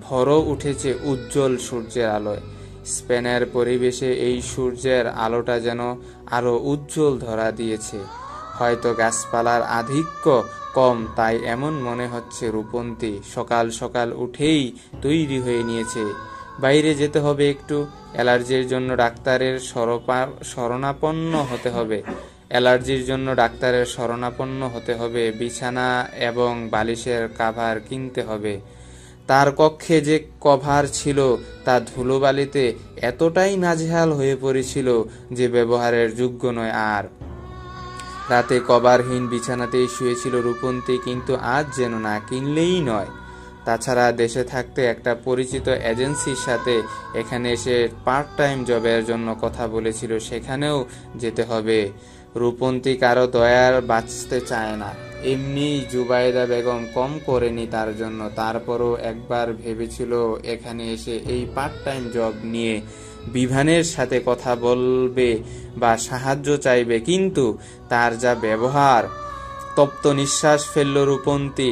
ভরও উঠেছে উজ্জ্বল সূর্যের আলোয়। স্পেনের পরিবেশে এই সূর্যের আলোটা যেন আরো উজ্জ্বল ধরা দিয়েছে। হয়তো গাছপালার আধিক্য কম, তাই এমন মনে হচ্ছে রূপন্তী সকাল সকাল উঠেই তৈরি হয়ে নিয়েছে। বাইরে যেতে হবে একটু, অ্যালার্জির জন্য ডাক্তারের শরণাপন্ন হতে হবে। বিছানা এবং বালিশের কাভার কিনতে হবে। তার কক্ষে যে কভার ছিল তা ধুলোবালিতে এতটাই নাজেহাল হয়ে পড়েছিল যে ব্যবহারের যোগ্য নয় আর। রাতে কভারহীন বিছানাতেই শুয়েছিল রূপন্তী, কিন্তু আজ যেন না কিনলেই নয়। তাছাড়া দেশে থাকতে একটা পরিচিত এজেন্সির সাথে এখানে এসে পার্ট টাইম জবের জন্য কথা বলেছিল, সেখানেও যেতে হবে। রূপন্তী কারো দয়ার বাঁচতে চায় না। এমনি জুবাইদা বেগম কম করেনি তার জন্য। তারপরও একবার ভেবেছিল এখানে এসে এই পার্ট টাইম জব নিয়ে বিভানের সাথে কথা বলবে বা সাহায্য চাইবে, কিন্তু তার যা ব্যবহার। তপ্ত নিঃশ্বাস ফেলল রূপন্তী।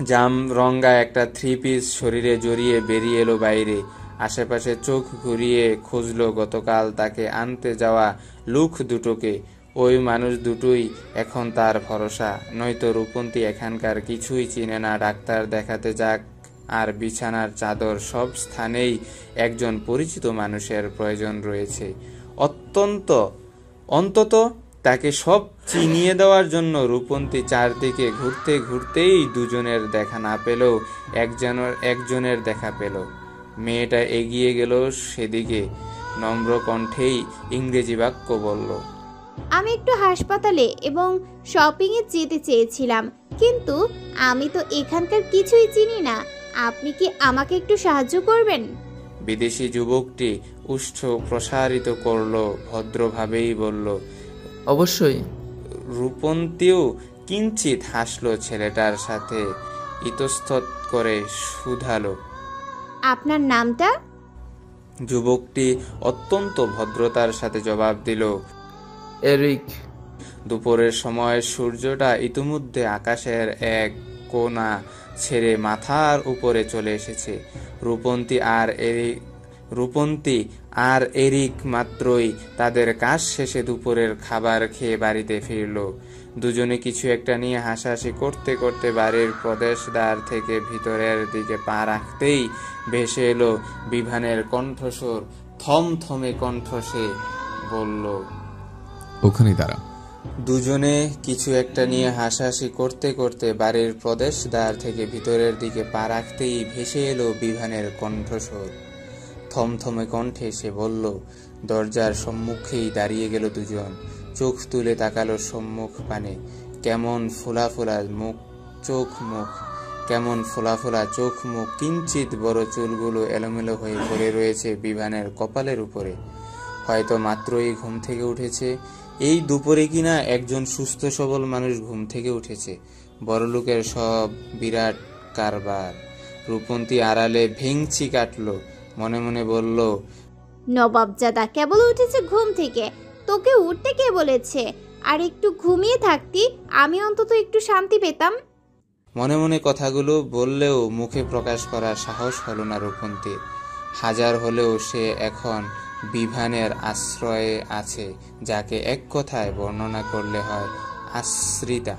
জাম রঙা একটা থ্রি পিস শরীরে জড়িয়ে বেরিয়ে এলো বাইরে। আশেপাশে চোখ ঘুরিয়ে খুঁজলো গতকাল তাকে আনতে যাওয়া লোক দুটোকে। ওই মানুষ দুটোই এখন তার ভরসা, নয়তো রূপন্তী এখানকার কিছুই চিনে না। ডাক্তার দেখাতে যাক আর বিছানার চাদর, সব স্থানেই একজন পরিচিত মানুষের প্রয়োজন রয়েছে। অন্তত তাকে সব চিনিয়ে দেওয়ার জন্য। রূপন্তী চারদিকে ঘুরতে ঘুরতেই দুজনের দেখা না পেলেও একজনের দেখা পেল। মেয়েটা এগিয়ে গেল সেদিকে, নম্র কণ্ঠেই ইংরেজি বাক্য বলল, আমি একটু হাসপাতালে এবং শপিংয়ে যেতে চেয়েছিলাম, কিন্তু আমি তো এখানকার কিছুই চিনি না। আপনি কি আমাকে একটু সাহায্য করবেন? বিদেশি যুবকটি উষ্ঠ প্রসারিত করল, ভদ্রভাবেই বলল। অবশ্যই। রূপন্তীও কিঞ্চিত হাসলো, ছেলেটার সাথে ইতস্তত করে শুধালো, আপনার নামটা? যুবকটি অত্যন্ত ভদ্রতার সাথে জবাব দিল, এরিক। দুপুরের সময় সূর্যটা ইতিমধ্যে আকাশের এক কোণা ছেড়ে মাথার উপরে চলে এসেছে। রূপন্তী আর এরিক মাত্রই তাদের কাজ শেষে দুপুরের খাবার খেয়ে বাড়িতে ফিরল। দুজনে কিছু একটা নিয়ে হাসাহাসি করতে করতে বাড়ির প্রবেশদ্বার থেকে ভিতরের দিকে পা রাখতেই ভেসে এলো বিভানের কণ্ঠস্বর। থমথমে কণ্ঠ সে বলল, ওখানেই দাঁড়া। দুজনে কিছু একটা নিয়ে হাসাহাসি করতে করতে বাড়ির প্রবেশদ্বার থেকে ভিতরের দিকে পা রাখতেই ভেসে এলো বিভানের কণ্ঠস্বর। থমথমে কণ্ঠে সে বলল। দরজার সম্মুখেই দাঁড়িয়ে গেল দুজন। চোখ তুলে তাকালো সম্মুখ পানে। কেমন ফোলা ফোলা চোখ মুখ, কিঞ্চিত বড় চুলগুলো এলোমেলো হয়ে পড়ে রয়েছে বিভানের কপালের উপরে। হয়তো মাত্রই ঘুম থেকে উঠেছে। এই দুপুরে কিনা একজন সুস্থ সবল মানুষ ঘুম থেকে উঠেছে। বড়লোকের সব বিরাট কারবার। রূপন্তী আড়ালে ভেংচি কাটলো, মনে মনে বলল, নবাবজাদা কেবল উঠেছে ঘুম থেকে, তোকে উঠতে কে বলেছে? আর একটু ঘুমিয়ে থাকতি, আমি অন্তত একটু শান্তি পেতাম। মনে মনে কথাগুলো বললেও মুখে প্রকাশ করার সাহস হলো না রূপন্তীর। হাজার হলেও সে এখন বিভানের আশ্রয়ে আছে, যাকে এক কথায় বর্ণনা করলে হয় আশ্রিতা।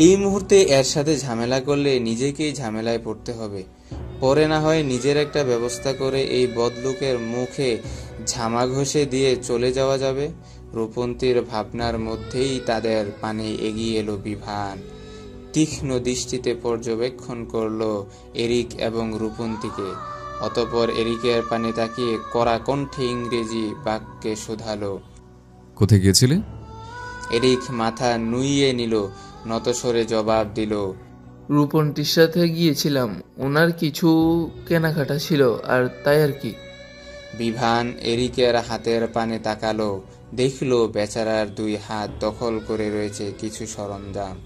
এই মুহূর্তে এর সাথে ঝামেলা করলে নিজেকেই ঝামেলায় পড়তে হবে। পরে না হয় নিজের একটা ব্যবস্থা করে এই বদলুকের মুখে ঝামা ঘষে দিয়ে চলে যাওয়া যাবে। রূপন্তীর ভাবনার মধ্যেই তাদের পানে এগিয়ে এলো বিভান। তীক্ষ্ণ দৃষ্টিতে পর্যবেক্ষণ করলো এরিক এবং রূপন্তীকে। অতঃপর এরিকের পানে তাকিয়ে কড়া কণ্ঠে ইংরেজি বাক্যে শোধালো, কোথায় গিয়েছিলে? এরিক মাথা নুইয়ে নিল, নতস্বরে জবাব দিল, রূপন্তীর সাথে গিয়েছিলাম, ওনার কিছু কেনাকাটা ছিল আর তাই আর কি। বিভান এরিকের হাতের পানে তাকালো, দেখলো বেচারার দুই হাত দখল করে রয়েছে কিছু সরঞ্জাম।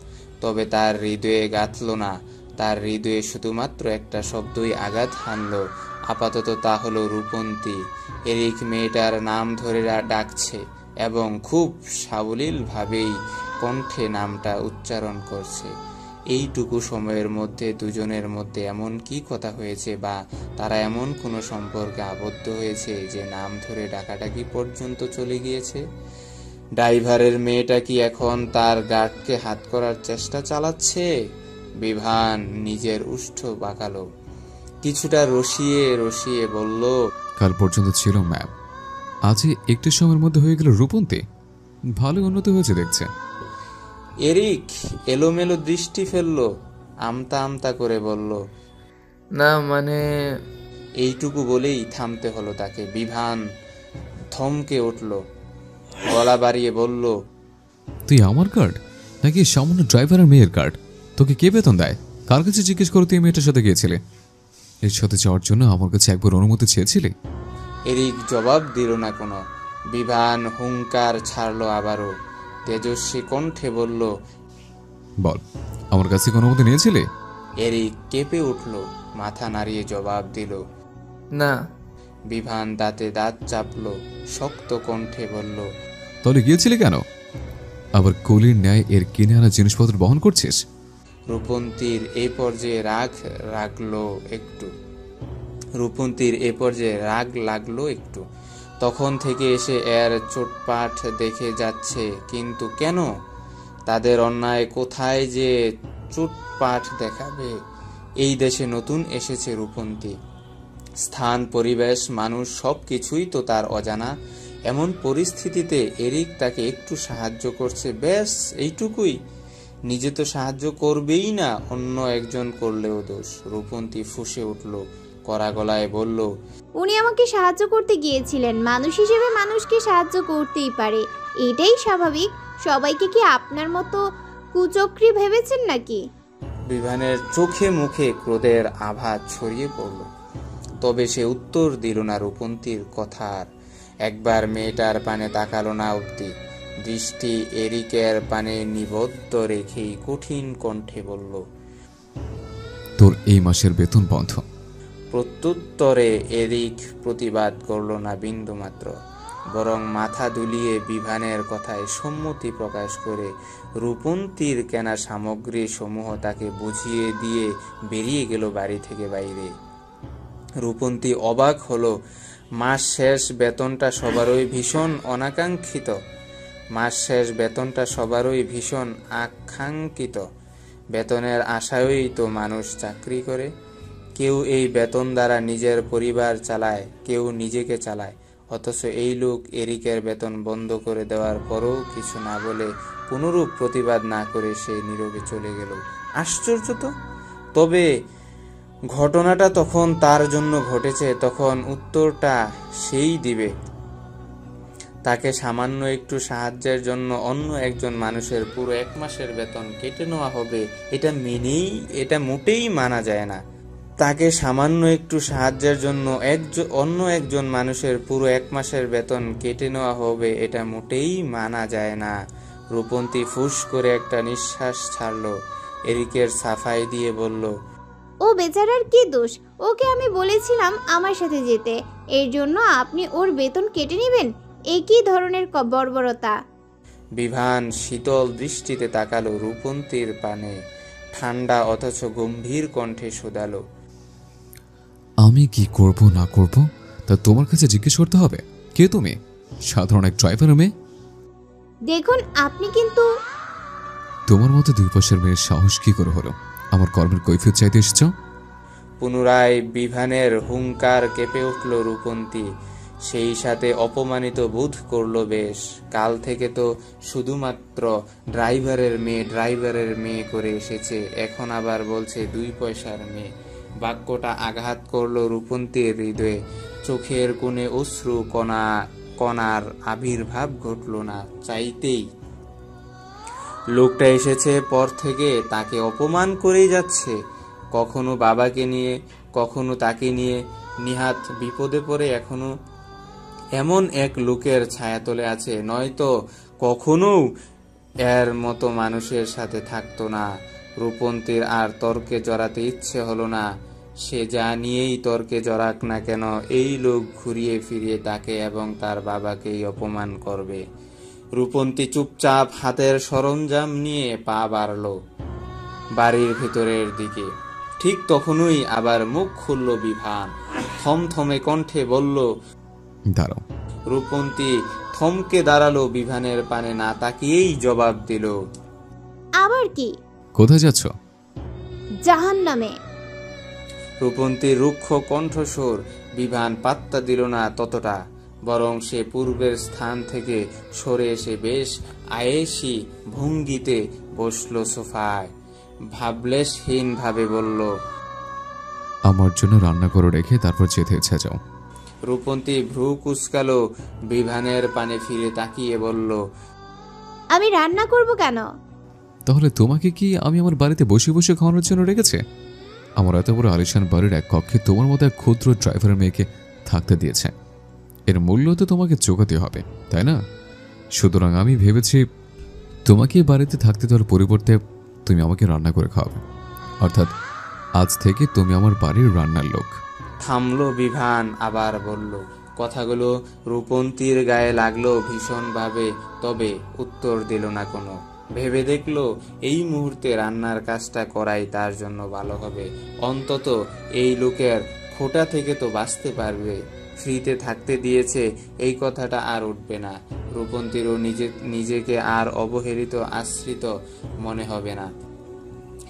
তবে তার হৃদয়ে গাঁথল না। তার হৃদয়ে শুধুমাত্র একটা শব্দই আঘাত হানল। আপাতত তা হলো রূপন্তী। এরিক মেয়েটার নাম ধরে ডাকছে এবং খুব সাবলীলভাবেই কণ্ঠে নামটা উচ্চারণ করছে। এইটুকু সময়ের মধ্যে দুজনের মধ্যে এমন কি কথা হয়েছে বা তারা এমন কোনো সম্পর্কে আবদ্ধ হয়েছে যে নাম ধরে ডাকাডাকি পর্যন্ত চলে গিয়েছে? ড্রাইভারের মেয়েটা কি এখন তার গার্ডকে হাত করার চেষ্টা চালাচ্ছে? বিভান নিজের উষ্ঠ বাঁকালো, কিছুটা রসিয়ে রসিয়ে বলল, কাল পর্যন্ত ছিল ম্যাম, আজই একটু সময়ের মধ্যে হয়ে গেল রূপন্তী। ভালো উন্নতি হয়েছে দেখছে। এরিক এলোমেলো দৃষ্টি ফেলল, আমতা আমতা করে বলল, না মানে। এইটুকু বলেই থামতে হলো তাকে। বিভান থমকে উঠল, গলা বাড়িয়ে বলল, তুই আমার কার্ড নাকি সামান্য ড্রাইভারের মেয়ের কার্ড? তোকে কে বেতন দেয়? কার কাছে জিজ্ঞেস করো তুই মেয়েটার সাথে গিয়েছিলে? এর সাথে যাওয়ার জন্য আমার কাছে একবার অনুমতি চেয়েছিলি? এরিক জবাব দিল না কোনো। বিভান হুঙ্কার ছাড়লো আবারও, তেজস্বী কণ্ঠে বলল, বল, আমার কাছে কোনো অনুমতি নিয়েছিলে? এরিক কেঁপে উঠল, মাথা নাড়িয়ে জবাব দিল, না। বিভান দাঁতে দাঁত চাপল, শক্ত কণ্ঠে বলল, তাহলে গিয়েছিলি কেন? আবার কলির ন্যায় এর কিনে আনা জিনিসপত্র বহন করছিস? রূপন্তীর এই পর্যায়ে রাগ লাগলো একটু। তখন থেকে এসে এর চোটপাট দেখে যাচ্ছে, কিন্তু কেন? তাদের অন্যায় কোথায় যে চোটপাট দেখাবে? এই দেশে নতুন এসেছে রূপন্তী, স্থান, পরিবেশ, মানুষ সবকিছুই তো তার অজানা। এমন পরিস্থিতিতে এরিক তাকে একটু সাহায্য করছে, ব্যাস এইটুকুই। নিজে তো সাহায্য করবেই না, অন্য একজন করলেও দোষ। রূপন্তী ফুঁসে উঠল, কড়া গলায় বলল, উনি আমাকে সাহায্য করতে গিয়েছিলেন, মানুষ হিসেবে মানুষকে সাহায্য করতেই পারে, এটাই স্বাভাবিক। সবাইকে কি আপনার মতো কুচক্রী ভেবেছেন নাকি? বিভানের চোখে মুখে ক্রোধের আভা ছড়িয়ে পড়ল, তবে সে উত্তর দিল না রূপন্তীর কথার। একবার মেয়েটার পানে তাকালো না অব্দি, দৃষ্টি এরিকের পানে নিবদ্ধ রেখেই কঠিন কণ্ঠে বলল, তোর এই মাসের বেতন বন্ধ। প্রত্যুত্তরে এরিক প্রতিবাদ করল না বিন্দুমাত্র, বরং মাথা দুলিয়ে বিভানের কথায় সম্মতি প্রকাশ করে রূপন্তীর কেনা সামগ্রী সমূহ তাকে বুঝিয়ে দিয়ে বেরিয়ে গেল বাড়ি থেকে বাইরে। রূপন্তী অবাক হলো, মাস শেষ বেতনটা সবারই ভীষণ আকাঙ্ক্ষিত। বেতনের আশায়ই তো মানুষ চাকরি করে। কেউ এই বেতন দ্বারা নিজের পরিবার চালায়, কেউ নিজেকে চালায়। অথচ এই লোক এরিকের বেতন বন্ধ করে দেওয়ার পরও কিছু না বলে, কোনরূপ প্রতিবাদ না করে সে নীরবে চলে গেল। আশ্চর্য তো! তবে ঘটনাটা তখন তার জন্য ঘটেছে, তখন উত্তরটা সেই দিবে। তাকে সামান্য একটু সাহায্যের জন্য অন্য একজন মানুষের পুরো 1 মাসের বেতন কেটে নেওয়া হবে, এটা মোটেই মানা যায় না। তাকে সামান্য একটু সাহায্যের জন্য অন্য একজন মানুষের পুরো 1 মাসের বেতন কেটে নেওয়া হবে, এটা মোটেই মানা যায় না। রূপন্তী ফুস করে একটা নিঃশ্বাস ছাড়ল, এরিকের সাফাই দিয়ে বলল, ও বেচারার কি দোষ? ওকে আমি বলেছিলাম আমার সাথে যেতে, এর জন্য আপনি ওর বেতন কেটে নেবেন? এ কি ধরনের বর্বরতা? বিভান শীতল দৃষ্টিতে তাকালো রূপন্তীর পানে, ঠান্ডা অথচ গম্ভীর কণ্ঠে শোধালো, আমি কি করব না করব তা তোমার কাছে জিজ্ঞেস করতে হবে? কে তুমি? সাধারণ এক ড্রাইভারের মেয়ে? দেখুন আপনি কিন্তু। তোমার মতো 2 পয়সার মেয়ের সাহস কি করে হলো আমার কর্মের কৈফিয়ত চাইতে এসেছ? পুনরায় বিভানের হুঙ্কার কেঁপে উঠল রূপন্তী, সেই সাথে অপমানিত বোধ করল বেশ। কাল থেকে তো শুধুমাত্র ড্রাইভারের মেয়ে করে এসেছে, এখন আবার বলছে 2 পয়সার মেয়ে। বাক্যটা আঘাত করল রূপন্তীর হৃদয়ে। চোখের কোণে অশ্রু কণার আবির্ভাব ঘটল না চাইতেই। লোকটা এসেছে পর থেকে তাকে অপমান করেই যাচ্ছে, কখনো বাবাকে নিয়ে, কখনো তাকে নিয়ে। নিহাত বিপদে পড়ে এখনো এমন এক লোকের ছায়াতলে আছে, নয়তো কখনো এর মতো মানুষের সাথে থাকতো না। রূপন্তীর আর তর্কে জড়াতে ইচ্ছে হলো না। সে যা নিয়েই তর্কে জড়াক না কেন, এই লোক ঘুরিয়ে ফিরিয়ে তাকে এবং তার বাবাকেই অপমান করবে। রূপন্তী চুপচাপ হাতের সরঞ্জাম নিয়ে পা বাড়ল বাড়ির ভেতরের দিকে। ঠিক তখনই আবার মুখ খুলল বিভান, থমথমে কণ্ঠে বলল, দাঁড়াও। রূপন্তী থমকে দাঁড়ালো, বিভানের পানে না তাকিয়েই জবাব দিল, আবার কি? কোথায় যাচ্ছ? জাহান্নামে। রূপন্তীর রুক্ষ কণ্ঠস্বর বিভান পাত্তা দিল না ততটা, বরং সে পূর্বের স্থান থেকে সরে এসে বেশ আয়েশি ভঙ্গিতে বসল সোফায়। ভাবলেশহীন ভাবে বলল, আমার জন্য রান্না করে রেখে তারপর যেতে ইচ্ছা যাও। রূপন্তী ভ্রু কুঁচকালো, বিভানের পানে ফিরে তাকিয়ে বলল, আমি রান্না করব কেন? তাহলে তোমাকে কি আমি আমার বাড়িতে বসে বসে খাওয়ানোর জন্য রেখেছে? আমার এত বড় আলিশান বাড়ির এক কক্ষে তোমার মতো এক ক্ষুদ্র ড্রাইভারের মেয়েকে থাকতে দিয়েছে, এর মূল্য তো তোমাকে চোকাতে হবে, তাই না? সুতরাং আমি ভেবেছি তোমাকে বাড়িতে থাকতে দেওয়ার পরিবর্তে তুমি আমাকে রান্না করে খাওয়াবে, অর্থাৎ আজ থেকে তুমি আমার বাড়ির রান্নার লোক। থামলো বিভান, আবার বলল। কথাগুলো রূপন্তীর গায়ে লাগলো ভীষণভাবে, তবে উত্তর দিল না কোনো। ভেবে দেখলো এই মুহূর্তে রান্নার কাজটা করাই তার জন্য ভালো হবে। অন্তত এই লোকের খোটা থেকে তো বাঁচতে পারবে। ফ্রিতে থাকতে দিয়েছে, এই কথাটা আর উঠবে না। রূপন্তীরও নিজেকে আর অবহেলিত আশ্রিত মনে হবে না।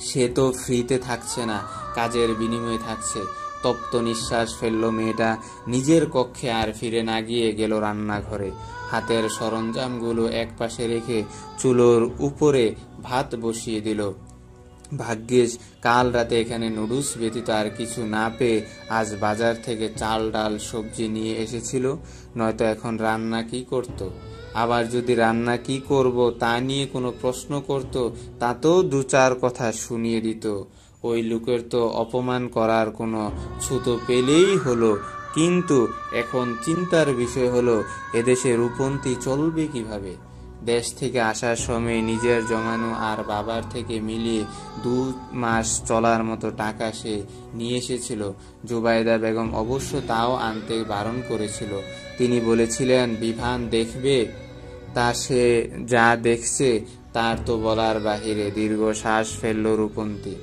সে তো ফ্রিতে থাকছে না, কাজের বিনিময়ে থাকছে। তপ্ত নিঃশ্বাস ফেললো মেয়েটা। নিজের কক্ষে আর ফিরে না গিয়ে গেল রান্নাঘরে। হাতের সরঞ্জামগুলো একপাশে রেখে চুলোর উপরে ভাত বসিয়ে দিল। ভাগ্যিস কাল রাতে এখানে নুডলস ব্যতীত আর কিছু না পেয়ে আজ বাজার থেকে চাল ডাল সবজি নিয়ে এসেছিল, নয়তো এখন রান্না কি করত। আবার যদি রান্না কি করব তা নিয়ে কোনো প্রশ্ন করত, তাতেও দু চার কথা শুনিয়ে দিত। ওই লোকের তো অপমান করার কোনো ছুতো পেলেই হলো। কিন্তু এখন চিন্তার বিষয় হলো, এদেশে রূপন্তী চলবে কিভাবে। দেশ থেকে আসার সময় নিজের জমানো আর বাবার থেকে মিলিয়ে 2 মাস চলার মতো টাকা সে নিয়ে এসেছিল। জুবাইদা বেগম অবশ্য তাও আনতে বারণ করেছিল। তিনি বলেছিলেন, বিভান দেখবে, তা সে যা দেখছে তার তো বলার বাহিরে। দীর্ঘ শ্বাস ফেলল রূপন্তী।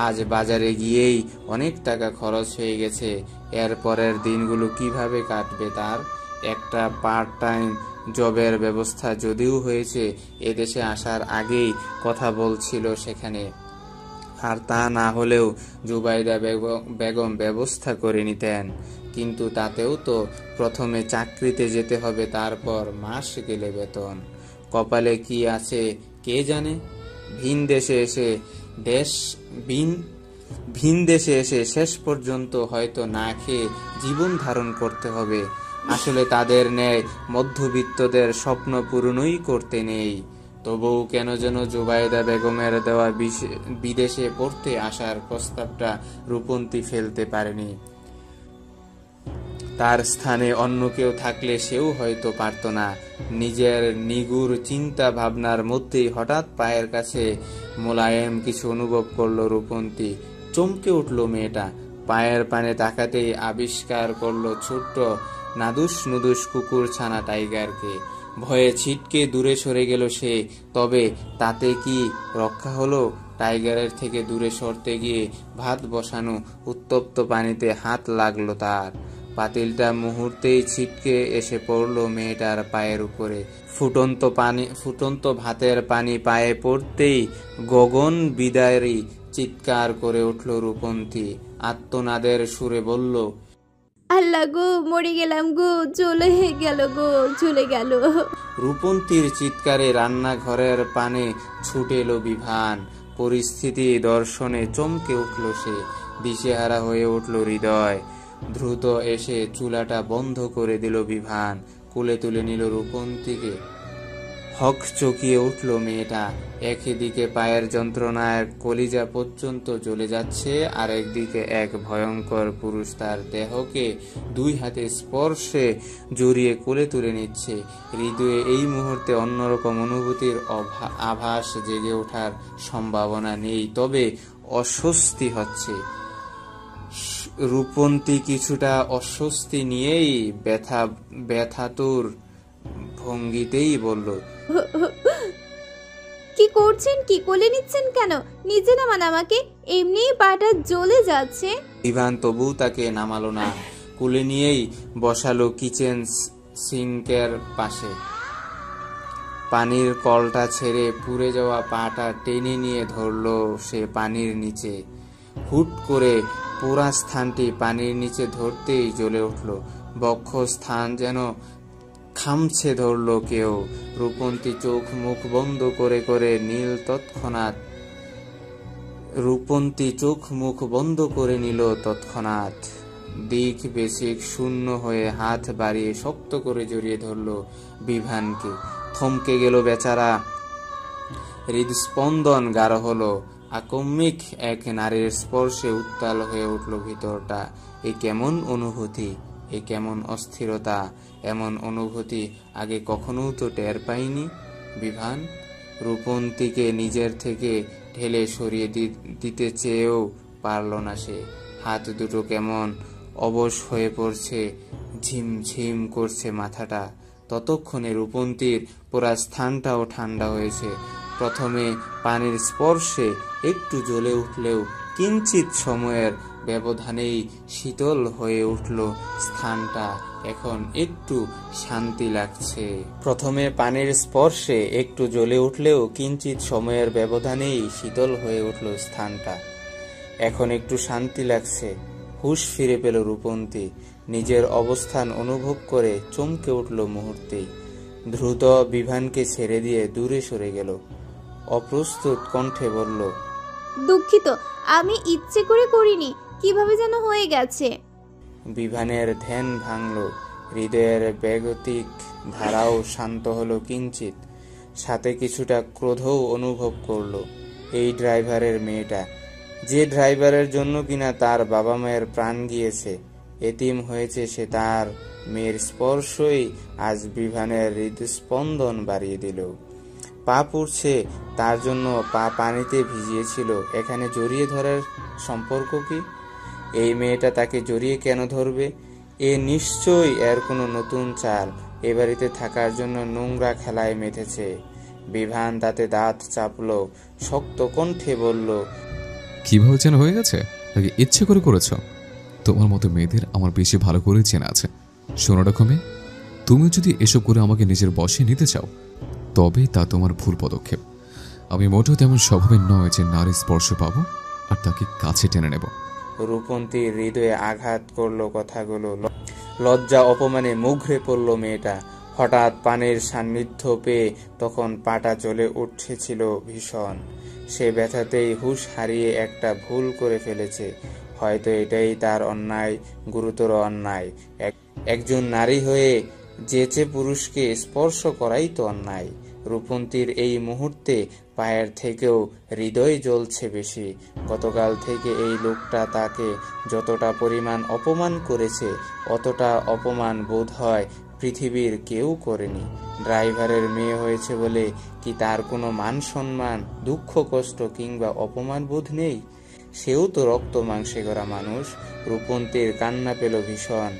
আজ বাজারে গিয়েই অনেক টাকা খরচ হয়ে গেছে। এর পরের দিনগুলো কিভাবে কাটবে তার? একটা পার্ট টাইম জবের ব্যবস্থা যদিও হয়েছে, এদেশে আসার আগেই কথা বলছিল সেখানে। আর তা না হলেও জুবাইদা বেগম ব্যবস্থা করে নিতেন। কিন্তু তাতেও তো প্রথমে চাকরিতে যেতে হবে, তারপর মাস গেলে বেতন। কপালে কি আছে কে জানে। ভিন দেশে এসে শেষ পর্যন্ত হয়তো না খেয়ে জীবন ধারণ করতে হবে। আসলে তাদের ন্যায় মধ্যবিত্তদের স্বপ্ন পূরণই করতে নেই। তবুও কেন যেন জুবাইদা বেগমের দেওয়া বিদেশে পড়তে আসার প্রস্তাবটা রূপন্তী ফেলতে পারেনি। তার স্থানে অন্য কেউ থাকলে সেও হয়তো পারত না। নিজের নিগুড় চিন্তা ভাবনার মধ্যেই হঠাৎ পায়ের কাছে মোলায়েম কিছু অনুভব করলো রূপন্তী। চমকে উঠল মেয়েটা। পায়ের পানে তাকাতেই আবিষ্কার করলো ছোট্ট নাদুস নুদুস কুকুর ছানা টাইগারকে। ভয়ে ছিটকে দূরে সরে গেল সে। তবে তাতে কি রক্ষা হলো? টাইগারের থেকে দূরে সরতে গিয়ে ভাত বসানো উত্তপ্ত পানিতে হাত লাগলো তার। পাতিলটা মুহূর্তেই ছিটকে এসে পড়লো মেয়েটার পায়ের উপরে। ফুটন্ত ভাতের পানি পায়ে পড়তেই গগন বিদারী চিৎকার করে উঠল রূপন্তী। আত্মনাদের সুরে বলল, আল্লাহ গো, মরে গেলাম গো, চলে গেল। রূপন্তীর চিৎকারে রান্নাঘরের পানে ছুটে এলো বিভান। পরিস্থিতি দর্শনে চমকে উঠল সে। দিশেহারা হয়ে উঠল হৃদয়। দ্রুত এসে চুলাটা বন্ধ করে দিল বিভান। কোলে তুলে নিল রূপন্তীকে। হক চকিয়ে উঠল মেয়েটা। একদিকে পায়ের যন্ত্রণায় কলিজা পর্যন্ত জ্বলে যাচ্ছে, আর একদিকে এক ভয়ঙ্কর পুরুষ তার দেহকে 2 হাতে স্পর্শে জড়িয়ে কোলে তুলে নিচ্ছে। হৃদয়ে এই মুহূর্তে অন্যরকম অনুভূতির আভাস জেগে ওঠার সম্ভাবনা নেই, তবে অস্বস্তি হচ্ছে। রূপন্তী কিছুটা অস্বস্তি নিয়েই ব্যথাতুর ভঙ্গিতেই বলল, কি করছেন? কি কোলে নিচ্ছেন কেন? নিচে নামান আমাকে, এমনিই পাটা জ্বলে যাচ্ছে। ইভান তবু তাকে নামালো না। কোলে নিয়েই বসালো কিচেন সিঙ্কের পাশে। পানির কলটা ছেড়ে পুড়ে যাওয়া পাটা টেনে নিয়ে ধরলো সে পানির নিচে। হুট করে পুরা স্থানটি পানির নিচে ধরতেই জ্বলে উঠল। বক্ষস্থান যেন খামছে ধরল কেউ। রূপন্তী চোখ মুখ বন্ধ করে করে নিল তৎক্ষণাৎ। দিক বেশিক শূন্য হয়ে হাত বাড়িয়ে শক্ত করে জড়িয়ে ধরল বিভানকে। থমকে গেল বেচারা। হৃদস্পন্দন গাঢ় হলো। আকস্মিক এক নারীর স্পর্শে উত্তাল হয়ে উঠল ভিতরটা। এ কেমন অনুভূতি, এ কেমন অস্থিরতা! এমন অনুভূতি আগে কখনো তো টের পাইনি বিভান। রূপন্তীকে নিজের থেকে ঠেলে সরিয়ে দিতে চেয়েও পারল না সে। হাত দুটো কেমন অবশ হয়ে পড়ছে, ঝিমঝিম করছে মাথাটা। ততক্ষণে রূপন্তীর পুরা স্থানটাও ঠান্ডা হয়েছে। প্রথমে পানির স্পর্শে একটু জ্বলে উঠলেও কিঞ্চিত সময়ের ব্যবধানেই শীতল হয়ে উঠল স্থানটা। এখন একটু শান্তি লাগছে। প্রথমে পানির স্পর্শে একটু জ্বলে উঠলেও কিঞ্চিত সময়ের ব্যবধানেই শীতল হয়ে উঠল স্থানটা। এখন একটু শান্তি লাগছে। হুঁশ ফিরে পেল রূপন্তী। নিজের অবস্থান অনুভব করে চমকে উঠল মুহূর্তেই। দ্রুত বিভানকে ছেড়ে দিয়ে দূরে সরে গেল। অপ্রস্তুত কণ্ঠে বলল, দুঃখিত, আমি ইচ্ছে করে করিনি, কিভাবে যেন হয়ে গেছে। বিভানের ধ্যান ভাঙল। হৃদয়ের বেগতিক ধারাও শান্ত হলো কিঞ্চিত। সাথে কিছুটা ক্রোধও অনুভব করল। এই ড্রাইভারের মেয়েটা, যে ড্রাইভারের জন্য কিনা তার বাবা মায়ের প্রাণ গিয়েছে, এতিম হয়েছে সে, তার মেয়ের স্পর্শই আজ বিভানের হৃদস্পন্দন বাড়িয়ে দিল। পা পুড়ছে, তার জন্য পা পানিতে ভিজিয়েছিল। এখানে জড়িয়ে ধরার সম্পর্ক কি? এই মেয়েটা তাকে জড়িয়ে কেন ধরবে? এ নিশ্চয়ই এর কোনো নতুন চাল। এ বাড়িতে থাকার জন্য নোংরা খেলায় মেতেছে। বিভান তাতে দাঁত চাপল, শক্ত কণ্ঠে বলল, কিভাবে যেন হয়ে গেছে? নাকি ইচ্ছে করে করেছ? তোমার মতো মেয়েদের আমার বেশি ভালো করে চেনা আছে। শোনো রকমে, তুমি যদি এসব করে আমাকে নিজের বশে নিতে চাও, তবে তা তোমার ভুল পদক্ষেপ। আমি মোটেও তেমন স্বভাবের নয় যে নারী স্পর্শ পাবো আর তাকে কাছে টেনে নেব। রূপন্তীর হৃদয়ে আঘাত করলো কথাগুলো। লজ্জা অপমানে মুখরে পড়ল মেয়েটা। হঠাৎ পানির সান্নিধ্য পেয়ে তখন পাটা জ্বলে উঠেছিল ভীষণ। সে ব্যথাতেই হুঁশ হারিয়ে একটা ভুল করে ফেলেছে। হয়তো এটাই তার অন্যায়, গুরুতর অন্যায়। একজন নারী হয়ে যেচে পুরুষকে স্পর্শ করাই তো অন্যায়। রূপন্তীর এই মুহূর্তে পায়ের থেকেও হৃদয় জ্বলছে বেশি। গতকাল থেকে এই লোকটা তাকে যতটা পরিমাণ অপমান করেছে, অতটা অপমান বোধ হয় পৃথিবীর কেউ করেনি। ড্রাইভারের মেয়ে হয়েছে বলে কি তার কোনো মান সম্মান, দুঃখ কষ্ট কিংবা অপমান বোধ নেই? সেও তো রক্ত মাংসে গড়া মানুষ। রূপন্তীর কান্না পেল ভীষণ।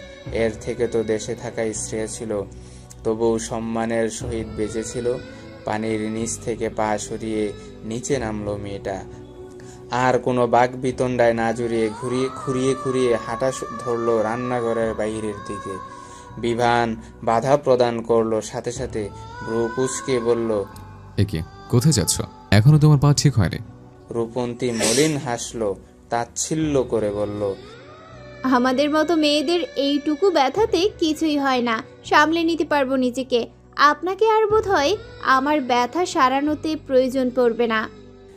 এর থেকে তো দেশে থাকাই শ্রেয় ছিল। তবুও সম্মানের সহিত বেঁচেছিল। পানির নিচ থেকে পা সরিয়ে নিচে নামলো মেয়েটা। আর কোনো বাক বিতণ্ডায় না জড়িয়ে খুঁড়িয়ে খুঁড়িয়ে হাঁটা ধরলো রান্নাঘরের বাইরের দিকে। বিভান বাধা প্রদান করলো, সাথে সাথে ভ্রু কুঁচকে বলল, একে কোথায় যাচ্ছ? এখনো তোমার পা ঠিক হয়নি। রূপন্তী মলিন হাসলো, তাচ্ছিল্য করে বলল, আমাদের মতো মেয়েদের এইটুকু ব্যথাতে কিছুই হয় না, সামলে নিতে পারবো নিজেকে। আপনাকে আর বোধ হয় আমার ব্যথা সারানোতে প্রয়োজন পড়বে না।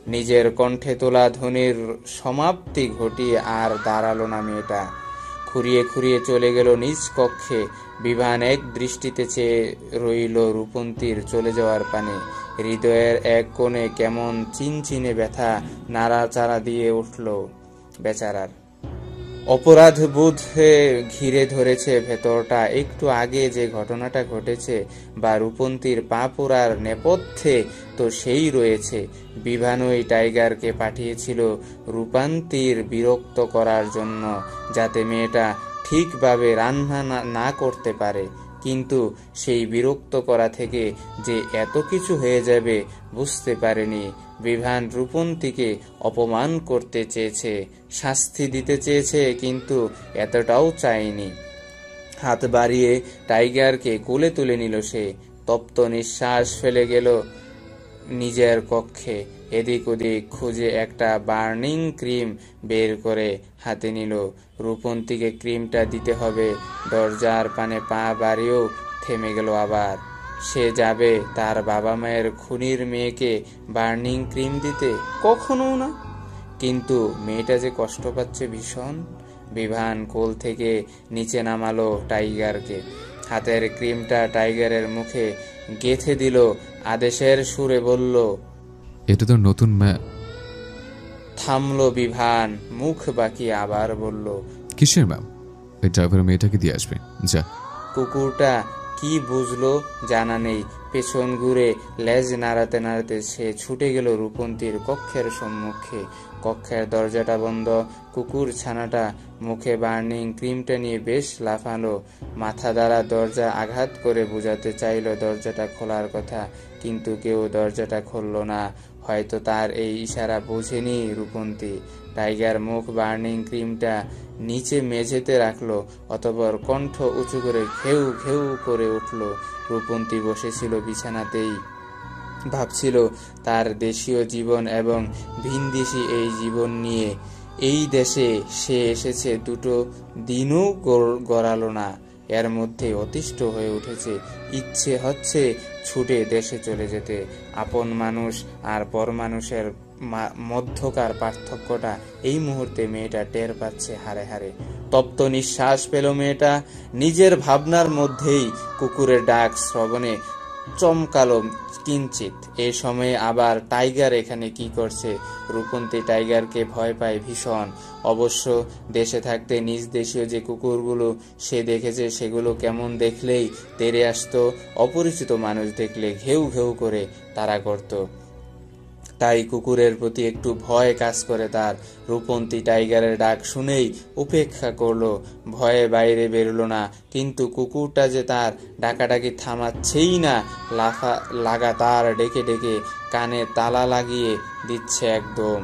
নিজের কণ্ঠে তোলা ধ্বনির সমাপ্তি ঘটিয়ে আর দাঁড়ালো না মেয়েটা। খুঁড়িয়ে খুঁড়িয়ে চলে গেল নিজ কক্ষে। বিভান এক দৃষ্টিতে চেয়ে রইল রূপন্তীর চলে যাওয়ার পানে। হৃদয়ের এক কোণে কেমন চিনচিনে ব্যথা নাড়াচাড়া দিয়ে উঠল বেচারার। অপরাধ বোধে ঘিরে ধরেছে ভেতরটা। একটু আগে যে ঘটনাটা ঘটেছে বা রূপন্তীর পা পোড়ার নেপথ্যে তো সেই রয়েছে। বিভানই টাইগারকে পাঠিয়েছিল রূপান্তীর বিরক্ত করার জন্য, যাতে মেয়েটা ঠিকভাবে রান্না না করতে পারে। কিন্তু সেই বিরক্ত করা থেকে যে এত কিছু হয়ে যাবে বুঝতে পারেনি। বিভান রূপন্তীকে অপমান করতে চেয়েছে, শাস্তি দিতে চেয়েছে, কিন্তু এতটাও চায়নি। হাত বাড়িয়ে টাইগারকে কোলে তুলে নিল সে। তপ্ত নিঃশ্বাস ফেলে গেল নিজের কক্ষে। এদিক ওদিক খুঁজে একটা বার্নিং ক্রিম বের করে হাতে নিল। রূপন্তীকে ক্রিমটা দিতে হবে। দরজার পানে পা বাড়িয়েও থেমে গেল আবার। সে যাবে তার বাবা মায়ের খুনির মেয়েকে বার্নিং ক্রিম দিতে? কখনো না। কিন্তু মেয়েটা যে কষ্ট পাচ্ছে ভীষণ। বিভান কোল থেকে নিচে নামালো টাইগারকে। হাতের ক্রিমটা টাইগারের মুখে গেঁথে দিল। আদেশের সুরে বলল, এটা তো নতুন থামলো বিভান, মুখ বাঁকিয়ে আবার বলল, কিসের ম্যাম? এই ড্রাইভারের মেয়েটাকে দিয়ে আসবে, যা। কুকুরটা কি বুঝলো জানা নেই। পেছন ঘুরে লেজ নাড়াতে নাড়াতে সে ছুটে গেল রূপন্তীর কক্ষের সম্মুখে। কক্ষের দরজাটা বন্ধ। কুকুর ছানাটা মুখে বার্নিং ক্রিমটা নিয়ে বেশ লাফালো। মাথা দ্বারা দরজা আঘাত করে বোঝাতে চাইল দরজাটা খোলার কথা, কিন্তু কেউ দরজাটা খুলল না। হয়তো তার এই ইশারা বোঝেনি রূপন্তী। টাইগার মুখ বার্নিং ক্রিমটা নিচে মেঝেতে রাখলো, অতঃপর কণ্ঠ উঁচু করে ঘেউ ঘেউ করে উঠল। রূপন্তী বসেছিল বিছানাতেই, ভাবছিল তার দেশীয় জীবন এবং ভিনদেশী এই জীবন নিয়ে। এই দেশে সে এসেছে, দুটো দিনও গড়ালো না, এর মধ্যে অতিষ্ঠ হয়ে উঠেছে। ইচ্ছে হচ্ছে ছুটে দেশে চলে যেতে। আপন মানুষ আর পর মানুষের মধ্যকার পার্থক্যটা এই মুহূর্তে মেয়েটা টের পাচ্ছে হারে হারে। তপ্ত নিঃশ্বাস পেল মেয়েটা। নিজের ভাবনার মধ্যেই কুকুরের ডাক শ্রবণে চমকালো কিঞ্চিত। এই সময়ে আবার টাইগার এখানে কি করছে? রূপন্তী টাইগারকে ভয় পায় ভীষণ। অবশ্য দেশে থাকতে নিজ দেশীয় যে কুকুরগুলো সে দেখেছে সেগুলো কেমন দেখলেই তেড়ে আসতো, অপরিচিত মানুষ দেখলে ঘেউ ঘেউ করে তাড়া করত। তাই কুকুরের প্রতি একটু ভয় কাজ করে তার। রূপন্তী টাইগারের ডাক শুনেই উপেক্ষা করলো, ভয়ে বাইরে বেরোলো না। কিন্তু কুকুরটা যে তার ডাকাডাকি থামাচ্ছেই না, লাগাতার ডেকে ডেকে কানে তালা লাগিয়ে দিচ্ছে একদম।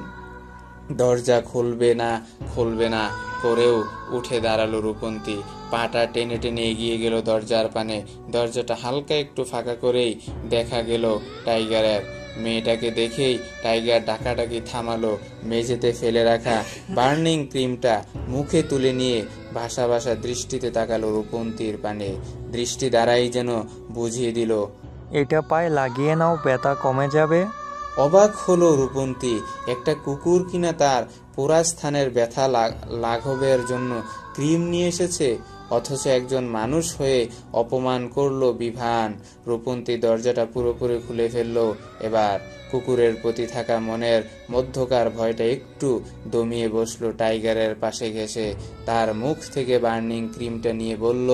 দরজা খুলবে না করেও উঠে দাঁড়ালো রূপন্তী। পাটা টেনে টেনে এগিয়ে গেল দরজার পানে। দরজাটা হালকা একটু ফাঁকা করেই দেখা গেল টাইগারের। মেয়েটাকে দেখেই টাইগার ডাকাডাকি থামালো। মেঝেতে ফেলে রাখা বার্নিং ক্রিমটা মুখে তুলে নিয়ে ভাসা ভাসা দৃষ্টিতে তাকালো রূপন্তীর পানে। দৃষ্টি দ্বারাই যেন বুঝিয়ে দিল, এটা পায়ে লাগিয়ে নাও, ব্যথা কমে যাবে। অবাক হলো রূপন্তী। একটা কুকুর কিনা তার পোড়া স্থানের ব্যথা লাঘবের জন্য ক্রিম নিয়ে এসেছে, অথচ একজন মানুষ হয়ে অপমান করলো বিভান। রূপন্তী দরজাটা পুরোপুরি খুলে ফেললো। এবার কুকুরের প্রতি থাকা মনের মধ্যকার ভয়টা একটু দমিয়ে বসলো। টাইগারের পাশে ঘেঁষে তার মুখ থেকে বার্নিং ক্রিমটা নিয়ে বলল,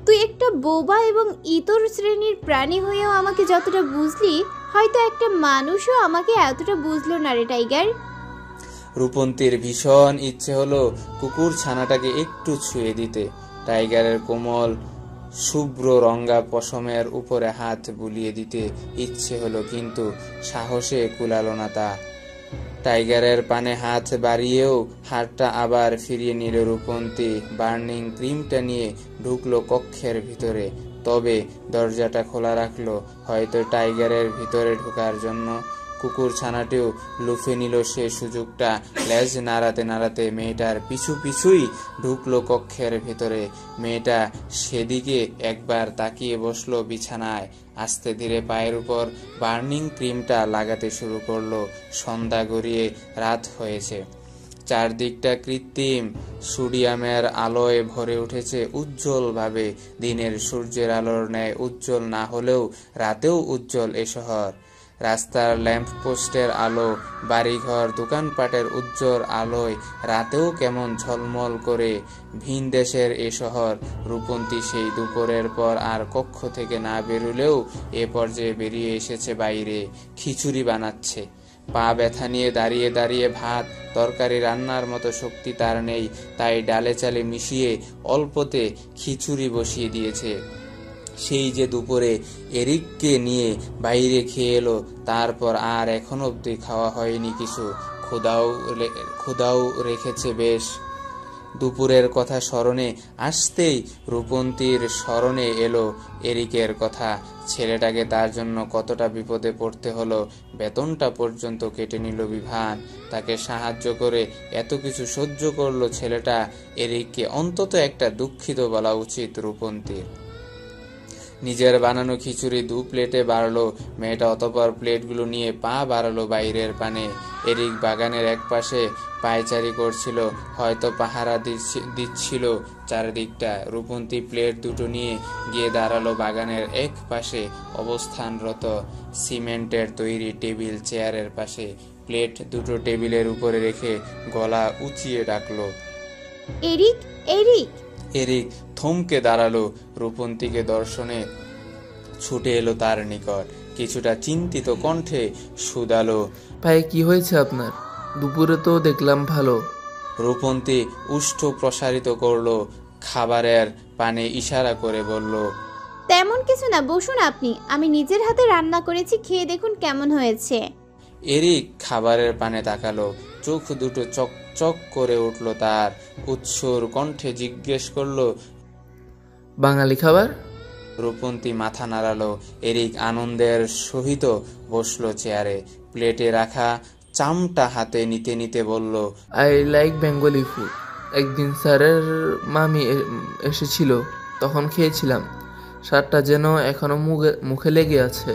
তুই একটা বোবা এবং ইতর শ্রেণীর প্রাণী হয়েও আমাকে যতটা বুঝলি, হয়তো একটা মানুষও আমাকে এতটা বুঝলো না রে টাইগার। রূপন্তীর ভীষণ ইচ্ছে হলো কুকুর ছানাটাকে একটু ছুঁয়ে দিতে, টাইগারের কোমল শুভ্র রঙা পশমের উপরে হাত বুলিয়ে দিতে ইচ্ছে হলো, কিন্তু সাহসে কুলালো না তা। টাইগারের পানে হাত বাড়িয়েও হাতটা আবার ফিরিয়ে নিল রূপন্তী। বার্নিং ক্রিমটা নিয়ে ঢুকলো কক্ষের ভিতরে, তবে দরজাটা খোলা রাখলো, হয়তো টাইগারের ভিতরে ঢোকার জন্য। কুকুর ছানাটিও লুফে নিল সে সুযোগটা। লেজ নাড়াতে নাড়াতে মেয়েটার পিছু পিছুই ঢুকলো কক্ষের ভিতরে। মেয়েটা সেদিকে একবার তাকিয়ে বসলো বিছানায়। আস্তে ধীরে পায়ের উপর বার্নিং ক্রিমটা লাগাতে শুরু করলো। সন্ধ্যা গড়িয়ে রাত হয়েছে। চারদিকটা কৃত্রিম সোডিয়ামের আলোয় ভরে উঠেছে উজ্জ্বলভাবে। দিনের সূর্যের আলোর ন্যায় উজ্জ্বল না হলেও রাতেও উজ্জ্বল এ শহর। রাস্তার ল্যাম্পপোস্টের আলো, বাড়িঘর, দোকানপাটের উজ্জ্বল আলোয় রাতেও কেমন ঝলমল করে। ভিন দেশের এ শহর। রূপন্তী সেই দুপুরের পর আর কক্ষ থেকে না বেরুলেও এ পর্যায়ে বেরিয়ে এসেছে বাইরে। খিচুড়ি বানাচ্ছে। পা ব্যথা নিয়ে দাঁড়িয়ে দাঁড়িয়ে ভাত তরকারি রান্নার মতো শক্তি তার নেই, তাই ডালে চালে মিশিয়ে অল্পতে খিচুড়ি বসিয়ে দিয়েছে। সেই যে দুপুরে এরিককে নিয়ে বাইরে খেয়ে এলো, তারপর আর এখন অবধি খাওয়া হয়নি কিছু। ক্ষুধাও রেখেছে বেশ। দুপুরের কথা স্মরণে আসতেই রূপন্তীর স্মরণে এলো এরিকের কথা। ছেলেটাকে তার জন্য কতটা বিপদে পড়তে হলো। বেতনটা পর্যন্ত কেটে নিল বিভান। তাকে সাহায্য করে এত কিছু সহ্য করলো ছেলেটা। এরিককে অন্তত একটা দুঃখিত বলা উচিত রূপন্তীর। নিজের বানানো খিচুড়ি 2 প্লেটে বাড়লো মেয়েটা। অতঃপর প্লেটগুলো নিয়ে পা বাড়ালো বাইরের পানে। এরিক বাগানের এক পাশে পায়চারি করছিল, হয়তো পাহারা দিচ্ছিল চারদিকটা। রূপন্তী প্লেট দুটো নিয়ে গিয়ে দাঁড়ালো বাগানের এক পাশে অবস্থানরত সিমেন্টের তৈরি টেবিল চেয়ারের পাশে। প্লেট দুটো টেবিলের উপরে রেখে গলা উঁচিয়ে ডাকলো, এরিক, এরিক। এরিক থমকে দাঁড়ালো। রূপন্তীকে দর্শনে ছুটে এলো তার নিকট, কিছুটা চিন্তিত কণ্ঠে শুধালো। পায়ে কি হয়েছে আপনার? দুপুরে তো দেখলাম ভালো। রূপন্তী উষ্ঠ প্রসারিত করলো, খাবারের পানে ইশারা করে বলল। তেমন কিছু না, বসুন আপনি, আমি নিজের হাতে রান্না করেছি, খেয়ে দেখুন কেমন হয়েছে। এরিক খাবারের পানে তাকালো, চোখ দুটো চকচক করে উঠল তার। উৎসুর কণ্ঠে জিজ্ঞেস করলো। বাঙালি খাবার? রূপন্তী মাথা নাড়ালো। এরিক আনন্দের সহিত বসলো চেয়ারে, প্লেটে রাখা চামটা হাতে নিতে নিতে বলল। I like Bengali food. একদিন স্যারের মামি এসেছিল, তখন খেয়েছিলাম। স্বাদটা যেন এখনো মুখে লেগে আছে।